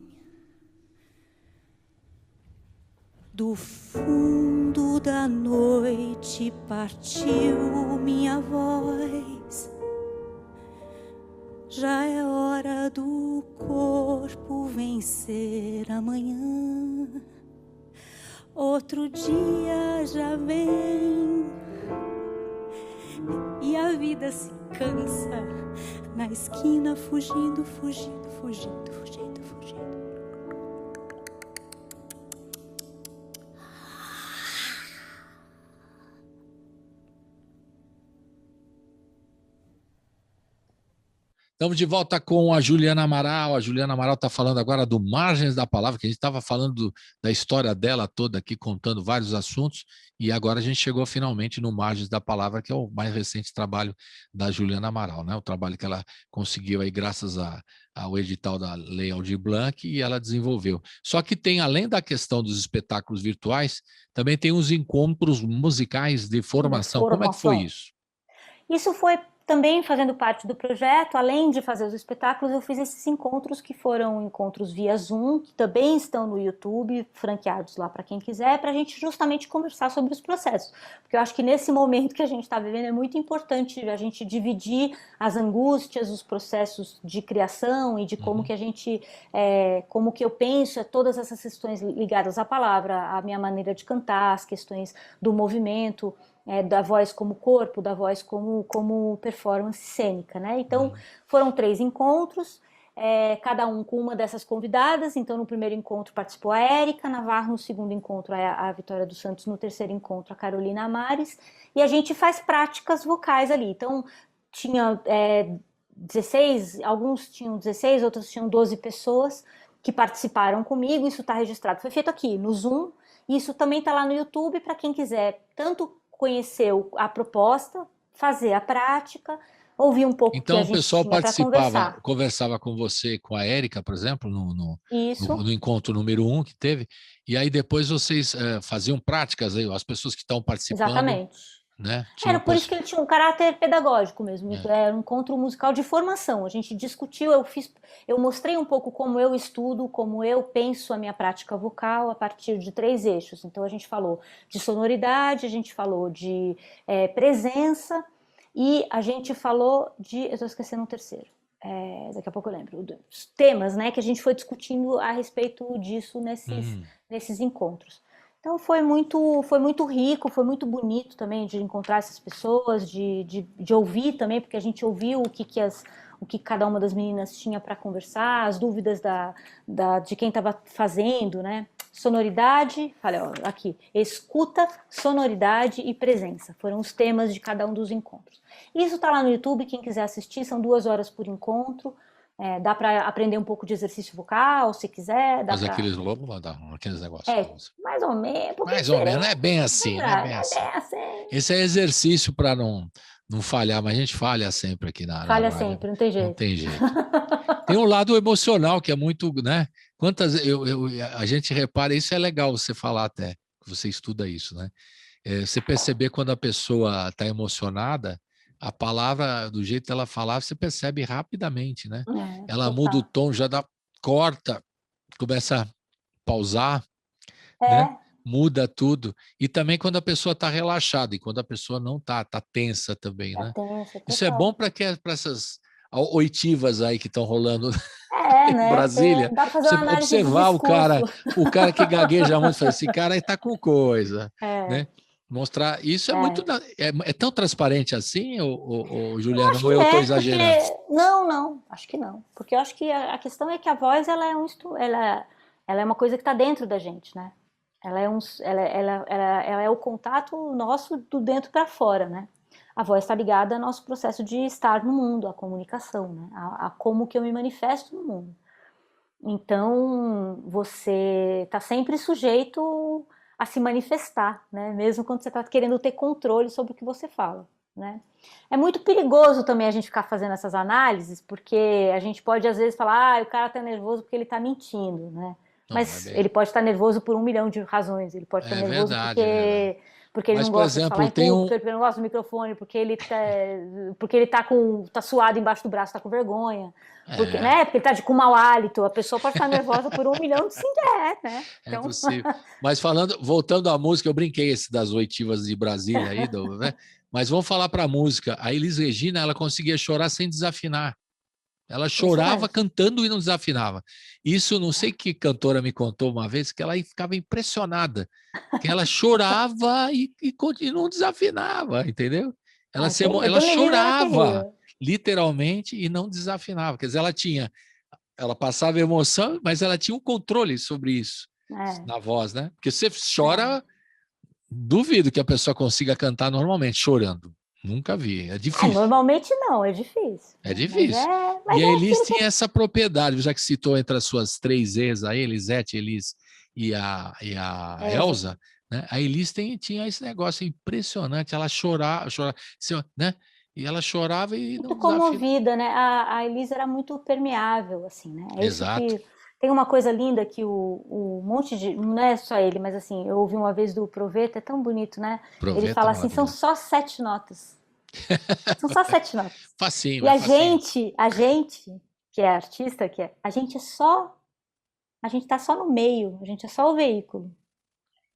do fundo da noite partiu minha voz. Já é hora do corpo vencer amanhã. Outro dia já vem e a vida se cansa na esquina, fugindo, fugindo, fugindo, fugindo, fugindo. Estamos de volta com a Juliana Amaral. A Juliana Amaral está falando agora do Margens da Palavra, que a gente estava falando da história dela toda aqui, contando vários assuntos, e agora a gente chegou finalmente no Margens da Palavra, que é o mais recente trabalho da Juliana Amaral, né? O trabalho que ela conseguiu aí graças ao edital da Lei Aldir Blanc, e ela desenvolveu. Só que tem, além da questão dos espetáculos virtuais, também tem os encontros musicais de formação. Como é que foi isso? Isso foi também fazendo parte do projeto. Além de fazer os espetáculos, eu fiz esses encontros que foram encontros via Zoom, que também estão no YouTube, franqueados lá para quem quiser, para a gente justamente conversar sobre os processos. Porque eu acho que nesse momento que a gente está vivendo é muito importante a gente dividir as angústias, os processos de criação e de como que a gente, como que eu penso todas essas questões ligadas à palavra, à minha maneira de cantar, as questões do movimento, da voz como corpo, da voz como performance cênica, né? Então, foram 3 encontros, cada um com uma dessas convidadas. Então, no primeiro encontro participou a Érica Navarro, no segundo encontro a Vitória dos Santos, no terceiro encontro a Carolina Amares, e a gente faz práticas vocais ali. Então, tinha 16, alguns tinham 16, outros tinham 12 pessoas que participaram comigo. Isso está registrado, foi feito aqui no Zoom, e isso também está lá no YouTube para quem quiser tanto conhecer a proposta, fazer a prática, ouvir um pouco então, que a gente o pessoal participava, conversava com você, com a Érica, por exemplo, no encontro número 1 que teve, e aí depois vocês faziam práticas aí, as pessoas que estão participando. Exatamente. Né? Era por isso que ele tinha um caráter pedagógico mesmo, era um encontro musical de formação. A gente discutiu, eu mostrei um pouco como eu estudo, como eu penso a minha prática vocal a partir de 3 eixos. Então a gente falou de sonoridade, a gente falou de presença e a gente falou de, eu estou esquecendo um terceiro, daqui a pouco eu lembro, os temas, né, que a gente foi discutindo a respeito disso nesses encontros. Então foi muito rico, foi muito bonito também de encontrar essas pessoas, de ouvir também, porque a gente ouviu o que cada uma das meninas tinha para conversar, as dúvidas de quem estava fazendo, né? Sonoridade, falei, ó, aqui, escuta, sonoridade e presença, foram os temas de cada um dos encontros. Isso está lá no YouTube, quem quiser assistir, são 2 horas por encontro. Dá para aprender um pouco de exercício vocal, se quiser. Mas aqueles negócios. Mais ou menos. Mais ou menos, não é bem assim, não é bem assim. Esse é exercício para não falhar, mas a gente falha sempre aqui na Falha sempre, não tem jeito. Não tem jeito. Tem um lado emocional que é muito, né? A gente repara, isso é legal você falar até, que você estuda isso, né? Você perceber quando a pessoa está emocionada, a palavra, do jeito que ela falava, você percebe rapidamente, né? Ela total. muda o tom, já corta, começa a pausar, né? É, Muda tudo. E também quando a pessoa está relaxada, e quando a pessoa não está tensa também, tá né? tensa, Isso é bom total. para essas oitivas aí que estão rolando É, em né? Brasília. Dá pra fazer Você uma análise de observar discurso. o cara que gagueja muito, fala, esse cara aí tá com coisa, É, né? Mostrar, isso é muito, é. é tão transparente assim, Eu Juliano, acho ou que eu estou é, porque... exagerando? Não, acho que não. Porque eu acho que a questão é que a voz, ela é ela é uma coisa que está dentro da gente, né? Ela é, ela é o contato nosso do dentro para fora, né? A voz está ligada ao nosso processo de estar no mundo, à comunicação, né? A como que eu me manifesto no mundo. Então, você está sempre sujeito a se manifestar, né? Mesmo quando você está querendo ter controle sobre o que você fala, né? É muito perigoso também a gente ficar fazendo essas análises, porque a gente pode às vezes falar, o cara está nervoso porque ele está mentindo, né? Não, é Mas bem, ele pode estar nervoso por 1 milhão de razões. Ele pode estar nervoso é verdade. porque ele Mas, não por gosta de falar exemplo, em tem público, porque ele não gosta do microfone, porque ele tá suado embaixo do braço, tá com vergonha, porque, é, né? Porque ele tá com mau hálito. A pessoa pode estar nervosa por 1 milhão de sim, né? é Então, possível. Mas voltando à música, eu brinquei esse das oitivas de Brasília aí, né? Mas vamos falar para a música. A Elis Regina, ela conseguia chorar sem desafinar. Ela chorava impressionante. cantando e não desafinava. Isso, não sei que cantora me contou uma vez, que ela ficava impressionada, que ela chorava e não desafinava, entendeu? Ah, Ela Dona Elisa era chorava, terrível. literalmente, e não desafinava. Quer dizer, ela passava emoção, mas ela tinha um controle sobre isso, É, na voz, né? Porque você é. chora, duvido que a pessoa consiga cantar normalmente, chorando. Nunca vi, é Ah, difícil. normalmente não, é difícil, É né? difícil. Mas E a é Elis aquilo que tinha essa propriedade, já que citou entre as suas três ex, a Elisete, Elis e a é Elza. Elza, né? A Elis tinha esse negócio impressionante, ela chorava, né? E ela chorava e Muito não desafinava. comovida, né? A Elisa era muito permeável, assim, né? É isso Exato. que tem uma coisa linda que o monte de, não é só ele, mas assim, eu ouvi uma vez do Proveta, é tão bonito, né? Ele Proveta fala assim, são maravilhoso. só 7 notas, são só 7 notas. Facinho, E é facinho. a gente que é artista, a gente é só, a gente tá só no meio, a gente é só o veículo.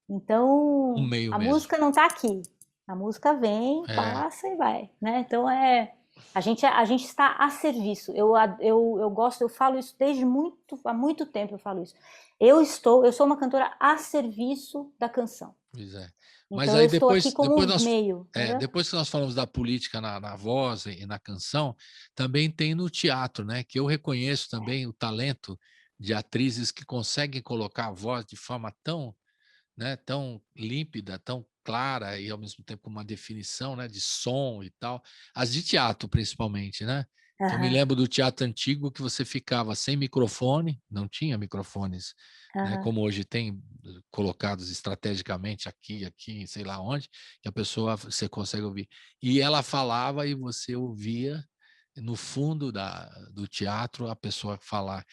Um Então, meio a mesmo. música não tá aqui. A música vem, É, passa e vai, né? Então a gente está a serviço. Eu gosto, eu falo isso há muito tempo eu falo isso. Eu sou uma cantora a serviço da canção. pois é. Mas Então eu aí estou aqui depois, como um meio, entendeu? depois que nós falamos da política na voz e na canção, também tem no teatro, né? Que eu reconheço também o talento de atrizes que conseguem colocar a voz de forma tão, né, tão límpida, tão clara e ao mesmo tempo com uma definição, né, de som e tal. As de teatro, principalmente, né? Que eu me Aham, lembro do teatro antigo que você ficava sem microfone, não tinha microfones, né, aham. como hoje tem colocados estrategicamente aqui, sei lá onde, que a pessoa você consegue ouvir. E ela falava e você ouvia no fundo do teatro a pessoa falar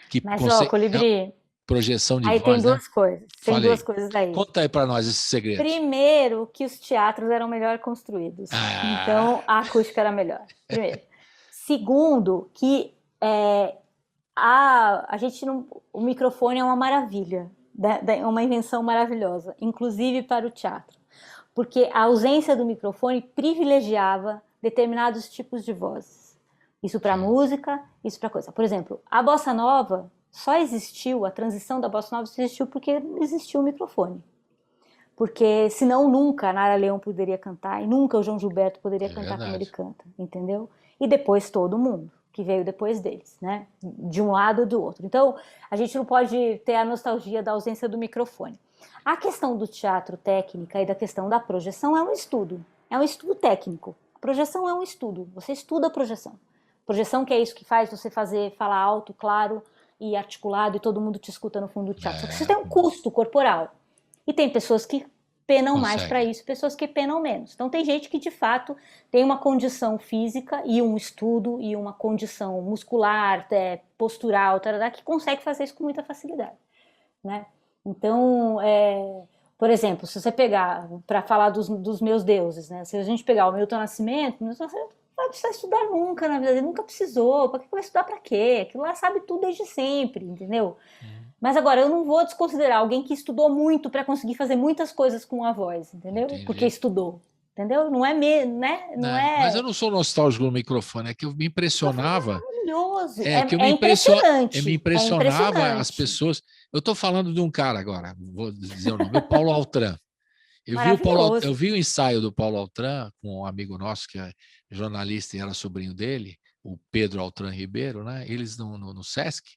que Mas ó, Colibri, projeção de aí tem voz, né? duas coisas. Tem duas Falei. coisas aí. Conta aí para nós esses segredos. Primeiro, que os teatros eram melhor construídos. Ah, Então, a acústica era melhor. Primeiro. Segundo, que a gente não, o microfone é uma maravilha, é uma invenção maravilhosa, inclusive para o teatro, porque a ausência do microfone privilegiava determinados tipos de vozes. Isso para sim, música, isso para coisa. Por exemplo, a bossa nova só existiu, a transição da bossa nova existiu porque existiu o microfone. Porque senão nunca a Nara Leão poderia cantar e nunca o João Gilberto poderia é cantar como ele verdade. canta, entendeu? E depois todo mundo que veio depois deles, né? De um lado ou do outro. Então, a gente não pode ter a nostalgia da ausência do microfone. A questão do teatro técnica e da questão da projeção é um estudo técnico. A projeção é um estudo, você estuda a projeção. Projeção que é isso que faz você falar alto, claro e articulado e todo mundo te escuta no fundo do teatro. Só que você É, tem um custo corporal. E tem pessoas que penam mais para consegue. isso, pessoas que penam menos. Então tem gente que de fato tem uma condição física e um estudo e uma condição muscular, postural, tarará, que consegue fazer isso com muita facilidade, né? Então, Por exemplo, se você pegar, para falar dos meus deuses, né? Se a gente pegar o Milton Nascimento, você não vai precisar estudar nunca na vida, ele nunca precisou, para que vai estudar para quê? Aquilo lá sabe tudo desde sempre, entendeu? Mas agora, eu não vou desconsiderar alguém que estudou muito para conseguir fazer muitas coisas com a voz, entendeu? Entendi. Porque estudou, entendeu? Não é mesmo, né? Não é... Mas eu não sou nostálgico no microfone, é que eu me impressionava. Maravilhoso. Que eu me impressionante. me impressionava as pessoas. Eu estou falando de um cara agora, vou dizer o nome, o Paulo Altran. Eu vi o ensaio do Paulo Altran com um amigo nosso que é jornalista e era sobrinho dele, o Pedro Altran Ribeiro, né? Eles no Sesc.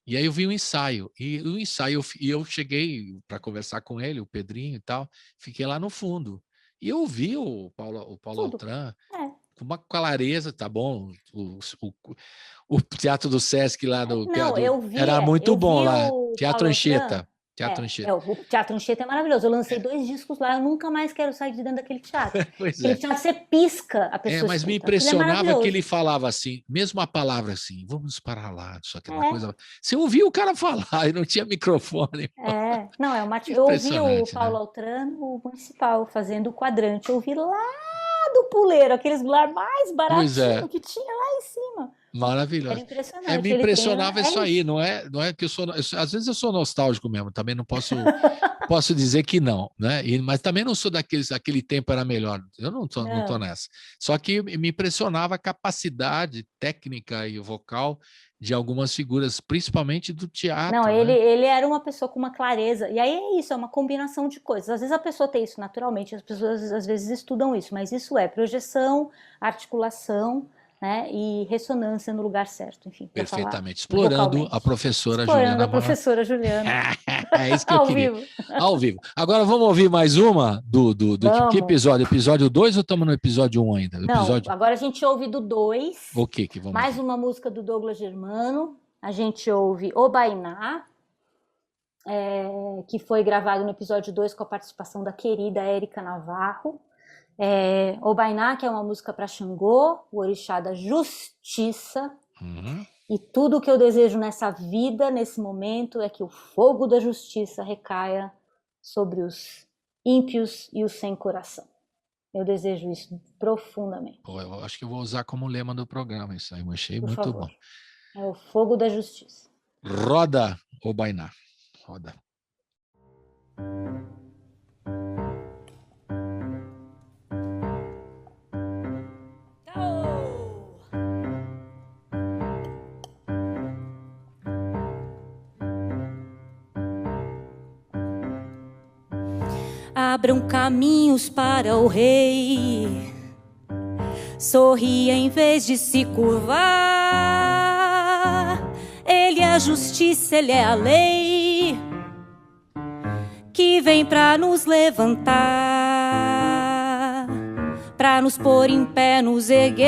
E aí eu vi o ensaio. E o ensaio, eu cheguei para conversar com ele, o Pedrinho e tal, fiquei lá no fundo. E eu vi o Paulo Altran com uma clareza, tá bom? O teatro do Sesc lá no era muito bom lá, Teatro Anchieta. O Teatro Anchieta é maravilhoso. Eu lancei 2 discos lá, eu nunca mais quero sair de dentro daquele teatro. Aquele teatro, você pisca, a pessoa mas me impressionava que ele falava assim, mesmo a palavra assim, vamos para lá, só aquela coisa. Você ouvia o cara falar e não tinha microfone. Eu ouvi o Paulo Altran, o Municipal, fazendo o Quadrante. Eu ouvi lá do Puleiro, aqueles lugar mais baratinho que tinha lá em cima. Maravilhoso. Era impressionante. Me impressionava isso aí, não é que às vezes eu sou nostálgico mesmo, também não posso dizer que não, né? Mas também não sou aquele tempo era melhor. Eu não tô nessa. Só que me impressionava a capacidade técnica e vocal de algumas figuras, principalmente do teatro. Não, ele era uma pessoa com uma clareza. E aí é isso, é uma combinação de coisas. Às vezes a pessoa tem isso naturalmente, as pessoas às vezes estudam isso, mas isso é projeção, articulação, né, e ressonância no lugar certo, enfim. Perfeitamente. Explorando a professora Juliana. É isso que eu queria. Ao vivo. Agora vamos ouvir mais uma que episódio? Episódio 2 ou estamos no episódio 1 ainda? Agora a gente ouve do 2. O que vamos mais ouvir? Uma música do Douglas Germano. A gente ouve Obainá, que foi gravado no episódio 2 com a participação da querida Érica Navarro. Obainá, que é uma música para Xangô, o orixá da justiça. E tudo o que eu desejo nessa vida, nesse momento, é que o fogo da justiça recaia sobre os ímpios e os sem coração. Eu desejo isso profundamente. Eu acho que eu vou usar como lema do programa isso aí, eu achei muito bom. É o fogo da justiça. Roda, Obainá. Roda. Abram caminhos para o rei, sorria em vez de se curvar. Ele é a justiça, ele é a lei, que vem para nos levantar, para nos pôr em pé, nos erguer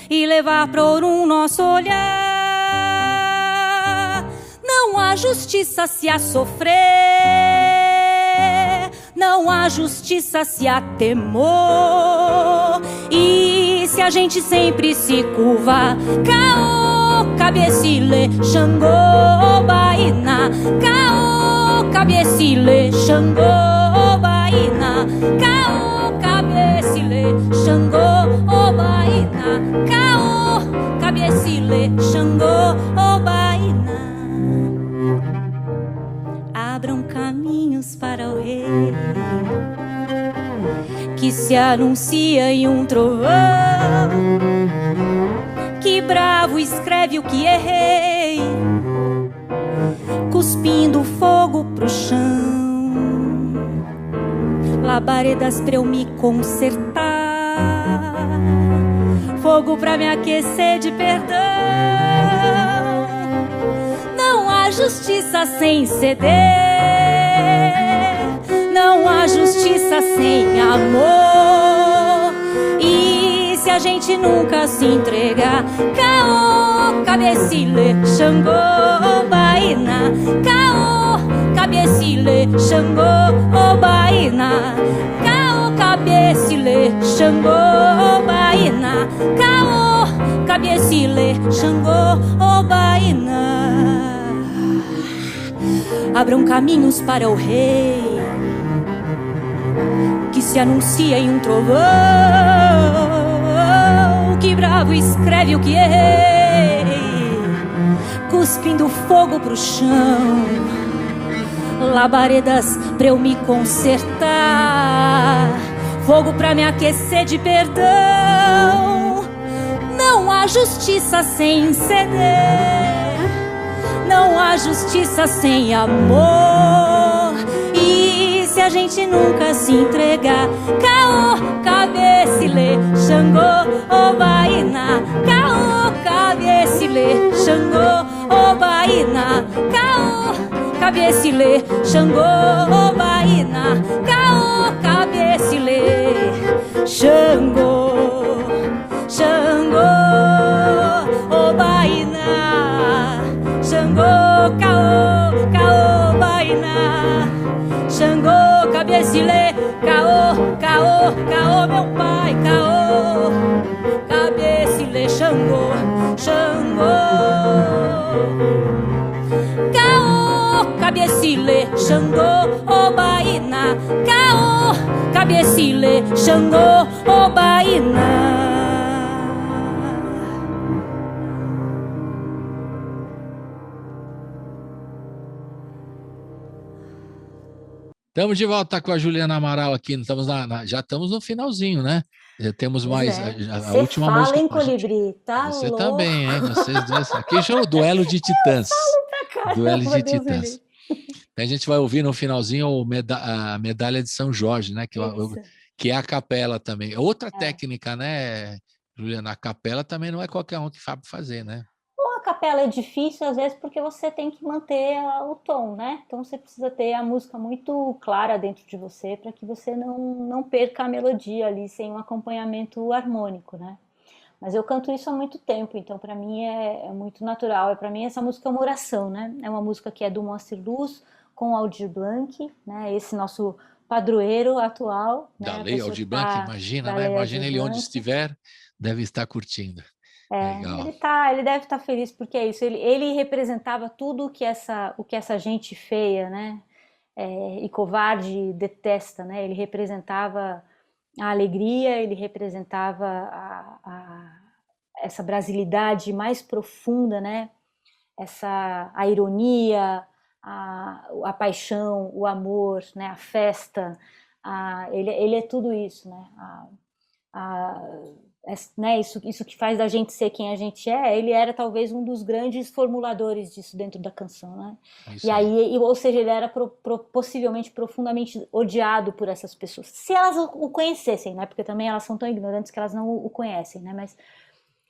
e levar por nosso olhar. Não há justiça se há sofrer, não há justiça se há temor. E se a gente sempre se curva, Caô, cabecile, Xangô, Obainá. Caô, cabecile, Xangô, Obainá. Caô, cabecile, Xangô, Obainá. Caô, cabecile, Xangô, Obainá. Abram caminhos para o rei, que se anuncia em um trovão, que bravo escreve o que errei, cuspindo fogo pro chão, labaredas pra eu me consertar, fogo pra me aquecer de perdão. Não há justiça sem ceder, não há justiça sem amor. E se a gente nunca se entregar, Caô, cabecile, Xangô, Obainá. Caô, cabecile, Xangô, Obainá. Caô, cabecile, Xangô, Obainá. Caô, cabecile, Xangô, Obainá. abram caminhos para o rei, que se anuncia em um trovão, que bravo escreve o que errei, cuspindo fogo pro chão, labaredas pra eu me consertar, fogo pra me aquecer de perdão. Não há justiça sem ceder, não há justiça sem amor. E se a gente nunca se entregar, caô, cabecilê, Xangô, obaína, caô, cabecilê, Xangô, obaína, caô, cabecilê, Xangô, obaína, caô, cabecilê, Xangô, Xangô, obaína, Xangô, caô, caô, baína, Xangô, cabecilê, caô, caô, caô, meu pai, caô, cabecilê, Xangô, Xangô, caô, cabecilê, Xangô, obaína, caô, cabecilê, Xangô, obaína. Estamos de volta com a Juliana Amaral aqui. Já estamos no finalzinho, né? Já temos mais a última fala, música. Hein, Colibri? Tá Você louco. também, hein? Vocês dois. Aqui já é o duelo de titãs. Duelo de titãs. A gente vai ouvir no finalzinho a medalha de São Jorge, né? Que é a capela também. Outra técnica, né, Juliana? A capela também não é qualquer um que sabe fazer, né? A capela é difícil, às vezes, porque você tem que manter o tom, né? Então você precisa ter a música muito clara dentro de você para que você não perca a melodia ali sem um acompanhamento harmônico, né? Mas eu canto isso há muito tempo, então para mim é muito natural. Para mim essa música é uma oração, né? É uma música que é do Moacir Luz com Aldir Blanc, né? Esse nosso padroeiro atual. Da né? Lei Aldir Blanc, imagina, né? Imagina ele onde estiver, deve estar curtindo. Ele deve estar feliz porque é isso. Ele representava tudo o que essa gente feia, né? E covarde detesta, né? Ele representava a alegria, ele representava essa brasilidade mais profunda, né? A ironia, a paixão, o amor, né? A festa. Ele é tudo isso, né? Né, isso que faz da gente ser quem a gente é. Ele era talvez um dos grandes formuladores disso dentro da canção, né? Ou seja, ele era possivelmente profundamente odiado por essas pessoas, se elas o conhecessem, né? Porque também elas são tão ignorantes que elas não o conhecem, né?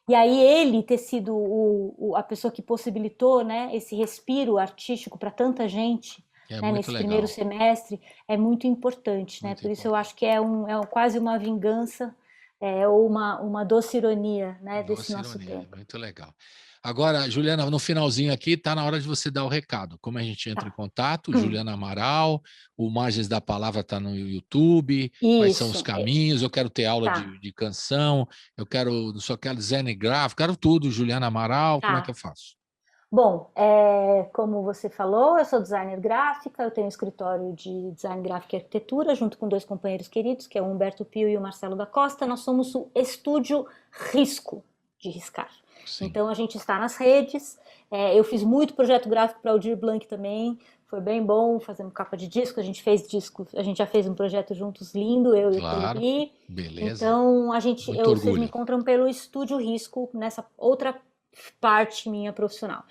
E aí ele ter sido a pessoa que possibilitou, né, esse respiro artístico para tanta gente, né, nesse primeiro semestre, é muito importante, né? Por isso eu acho que é quase uma vingança. Ou uma doce ironia, né, desse nosso tempo. Muito legal. Agora, Juliana, no finalzinho aqui, está na hora de você dar o recado. Como a gente entra em contato, Juliana Amaral, o Margens da Palavra está no YouTube, quais são os caminhos, eu quero ter aula de canção, eu só quero design gráfico, quero tudo, Juliana Amaral, como é que eu faço? Bom, como você falou, eu sou designer gráfica, eu tenho um escritório de design gráfico e arquitetura, junto com 2 companheiros queridos, que é o Humberto Pio e o Marcelo da Costa. Nós somos o Estúdio Risco, de riscar. Sim. Então a gente está nas redes, eu fiz muito projeto gráfico para o Aldir Blanc também, foi bem bom, fazendo capa de disco, a gente já fez um projeto juntos lindo, eu e o Colibri. Beleza. Então vocês me encontram pelo Estúdio Risco, nessa outra parte minha profissional.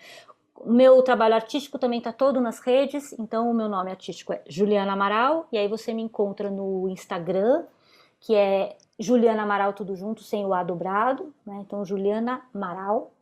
O meu trabalho artístico também está todo nas redes, então o meu nome artístico é Juliana Amaral, e aí você me encontra no Instagram, que é Juliana Amaral tudo junto, sem o A dobrado, né? Então Juliana Amaral.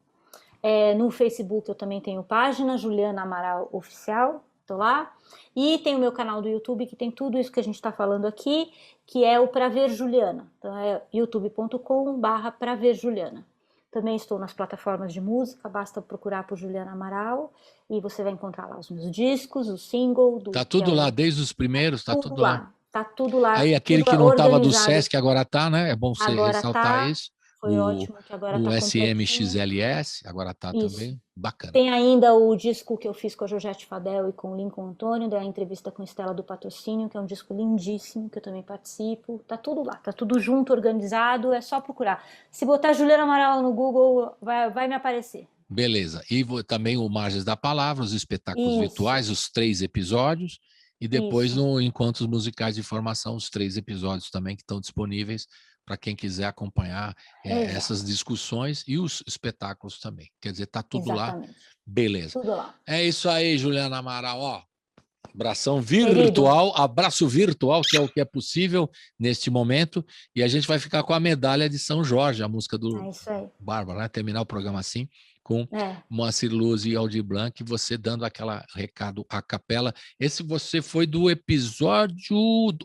No Facebook eu também tenho página, Juliana Amaral Oficial, tô lá. E tem o meu canal do YouTube, que tem tudo isso que a gente está falando aqui, que é o Pra Ver Juliana. Então é youtube.com/Pra Ver Juliana. Também estou nas plataformas de música, basta procurar por Juliana Amaral e você vai encontrar lá os meus discos, o single. Tá tudo lá, desde os primeiros, tá tudo lá. Tá tudo lá. Aí aquele que não estava do Sesc agora tá, né? É bom você ressaltar isso. foi ótimo, que agora o tá completinho. SMXLS, agora tá Isso. também. Bacana. Tem ainda o disco que eu fiz com a Georgette Fadel e com o Lincoln Antônio, da entrevista com Estela do Patrocínio, que é um disco lindíssimo, que eu também participo. Tá tudo lá, tá tudo junto, organizado, é só procurar. Se botar Juliana Amaral no Google, vai me aparecer. Beleza. E também o Margens da Palavra, os espetáculos Isso. virtuais, os 3 episódios, e depois Isso. no Encontros Musicais de Formação, os 3 episódios também que estão disponíveis para quem quiser acompanhar essas discussões e os espetáculos também. Quer dizer, tá tudo Exatamente. lá. Beleza. Tudo lá. É isso aí, Juliana Amaral. Ó, abração Querido. virtual, abraço virtual, que é o que é possível neste momento, e a gente vai ficar com a medalha de São Jorge, a música do É isso aí. Bárbara, né? Terminar o programa assim, com Moacir Luz e Aldir Blanc, você dando aquela recado a capela. Esse você foi do episódio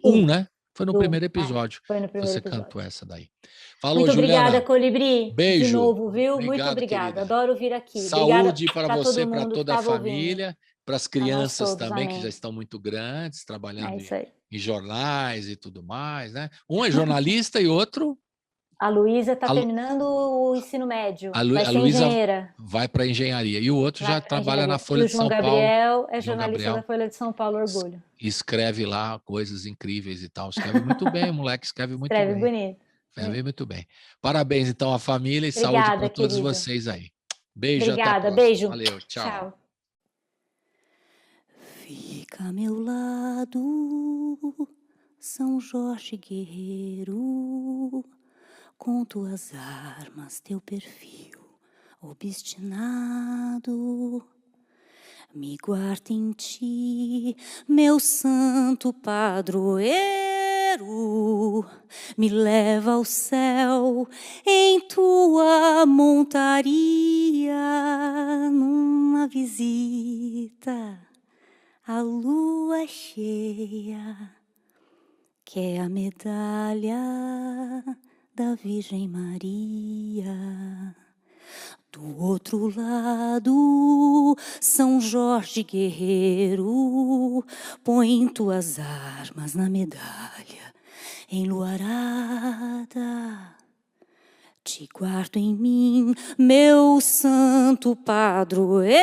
1, né? Foi no primeiro episódio. Foi no primeiro você episódio. cantou essa daí. Falou, muito Juliana. Obrigada, Colibri. Beijo. De novo, viu? Obrigado, muito obrigada. querida. Adoro vir aqui. Saúde para você, para toda a ouvindo. família, para as crianças todos, também, amém. que já estão muito grandes, trabalhando isso aí. em jornais e tudo mais, né? Um é jornalista e outro... A Luísa está terminando o ensino médio. Vai ser Luísa engenheira. vai para engenharia. E o outro já trabalha na Folha e o de São João Paulo. Gabriel é jornalista da Folha de São Paulo, orgulho. Escreve lá coisas incríveis e tal. Escreve muito bem, o moleque escreve muito bem. Escreve bonito. Escreve muito bem. Parabéns, então, à família e Obrigada, saúde para todos querido. vocês aí. Beijo, Obrigada, até a próxima. beijo. Valeu, tchau. Fica a meu lado, São Jorge guerreiro, com tuas armas, teu perfil obstinado. Me guarda em ti, meu santo padroeiro, me leva ao céu em tua montaria, numa visita à lua cheia, que é a medalha da Virgem Maria. Do outro lado, São Jorge guerreiro, põe tuas armas na medalha enluarada. Te guardo em mim, meu santo padroeiro,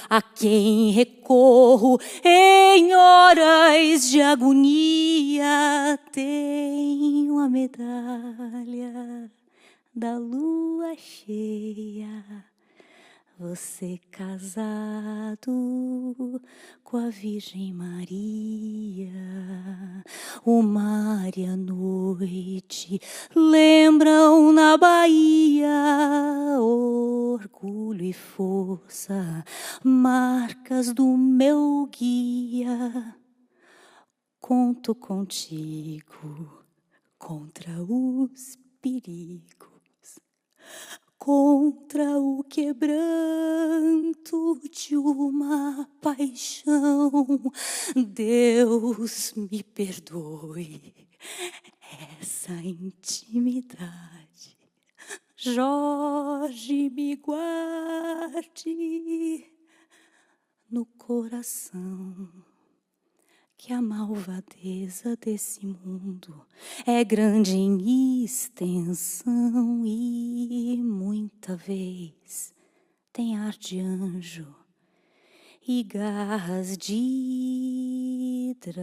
a quem recorro em horas de agonia. Tenho a medalha da lua cheia, você casado com a Virgem Maria. O mar e a noite lembram na Bahia, orgulho e força, marcas do meu guia. Conto contigo contra os perigos, contra o quebranto de uma paixão. Deus me perdoe essa intimidade. Jorge, me guarde no coração, que a malvadeza desse mundo é grande em extensão e muita vez tem ar de anjo e garras de dragão.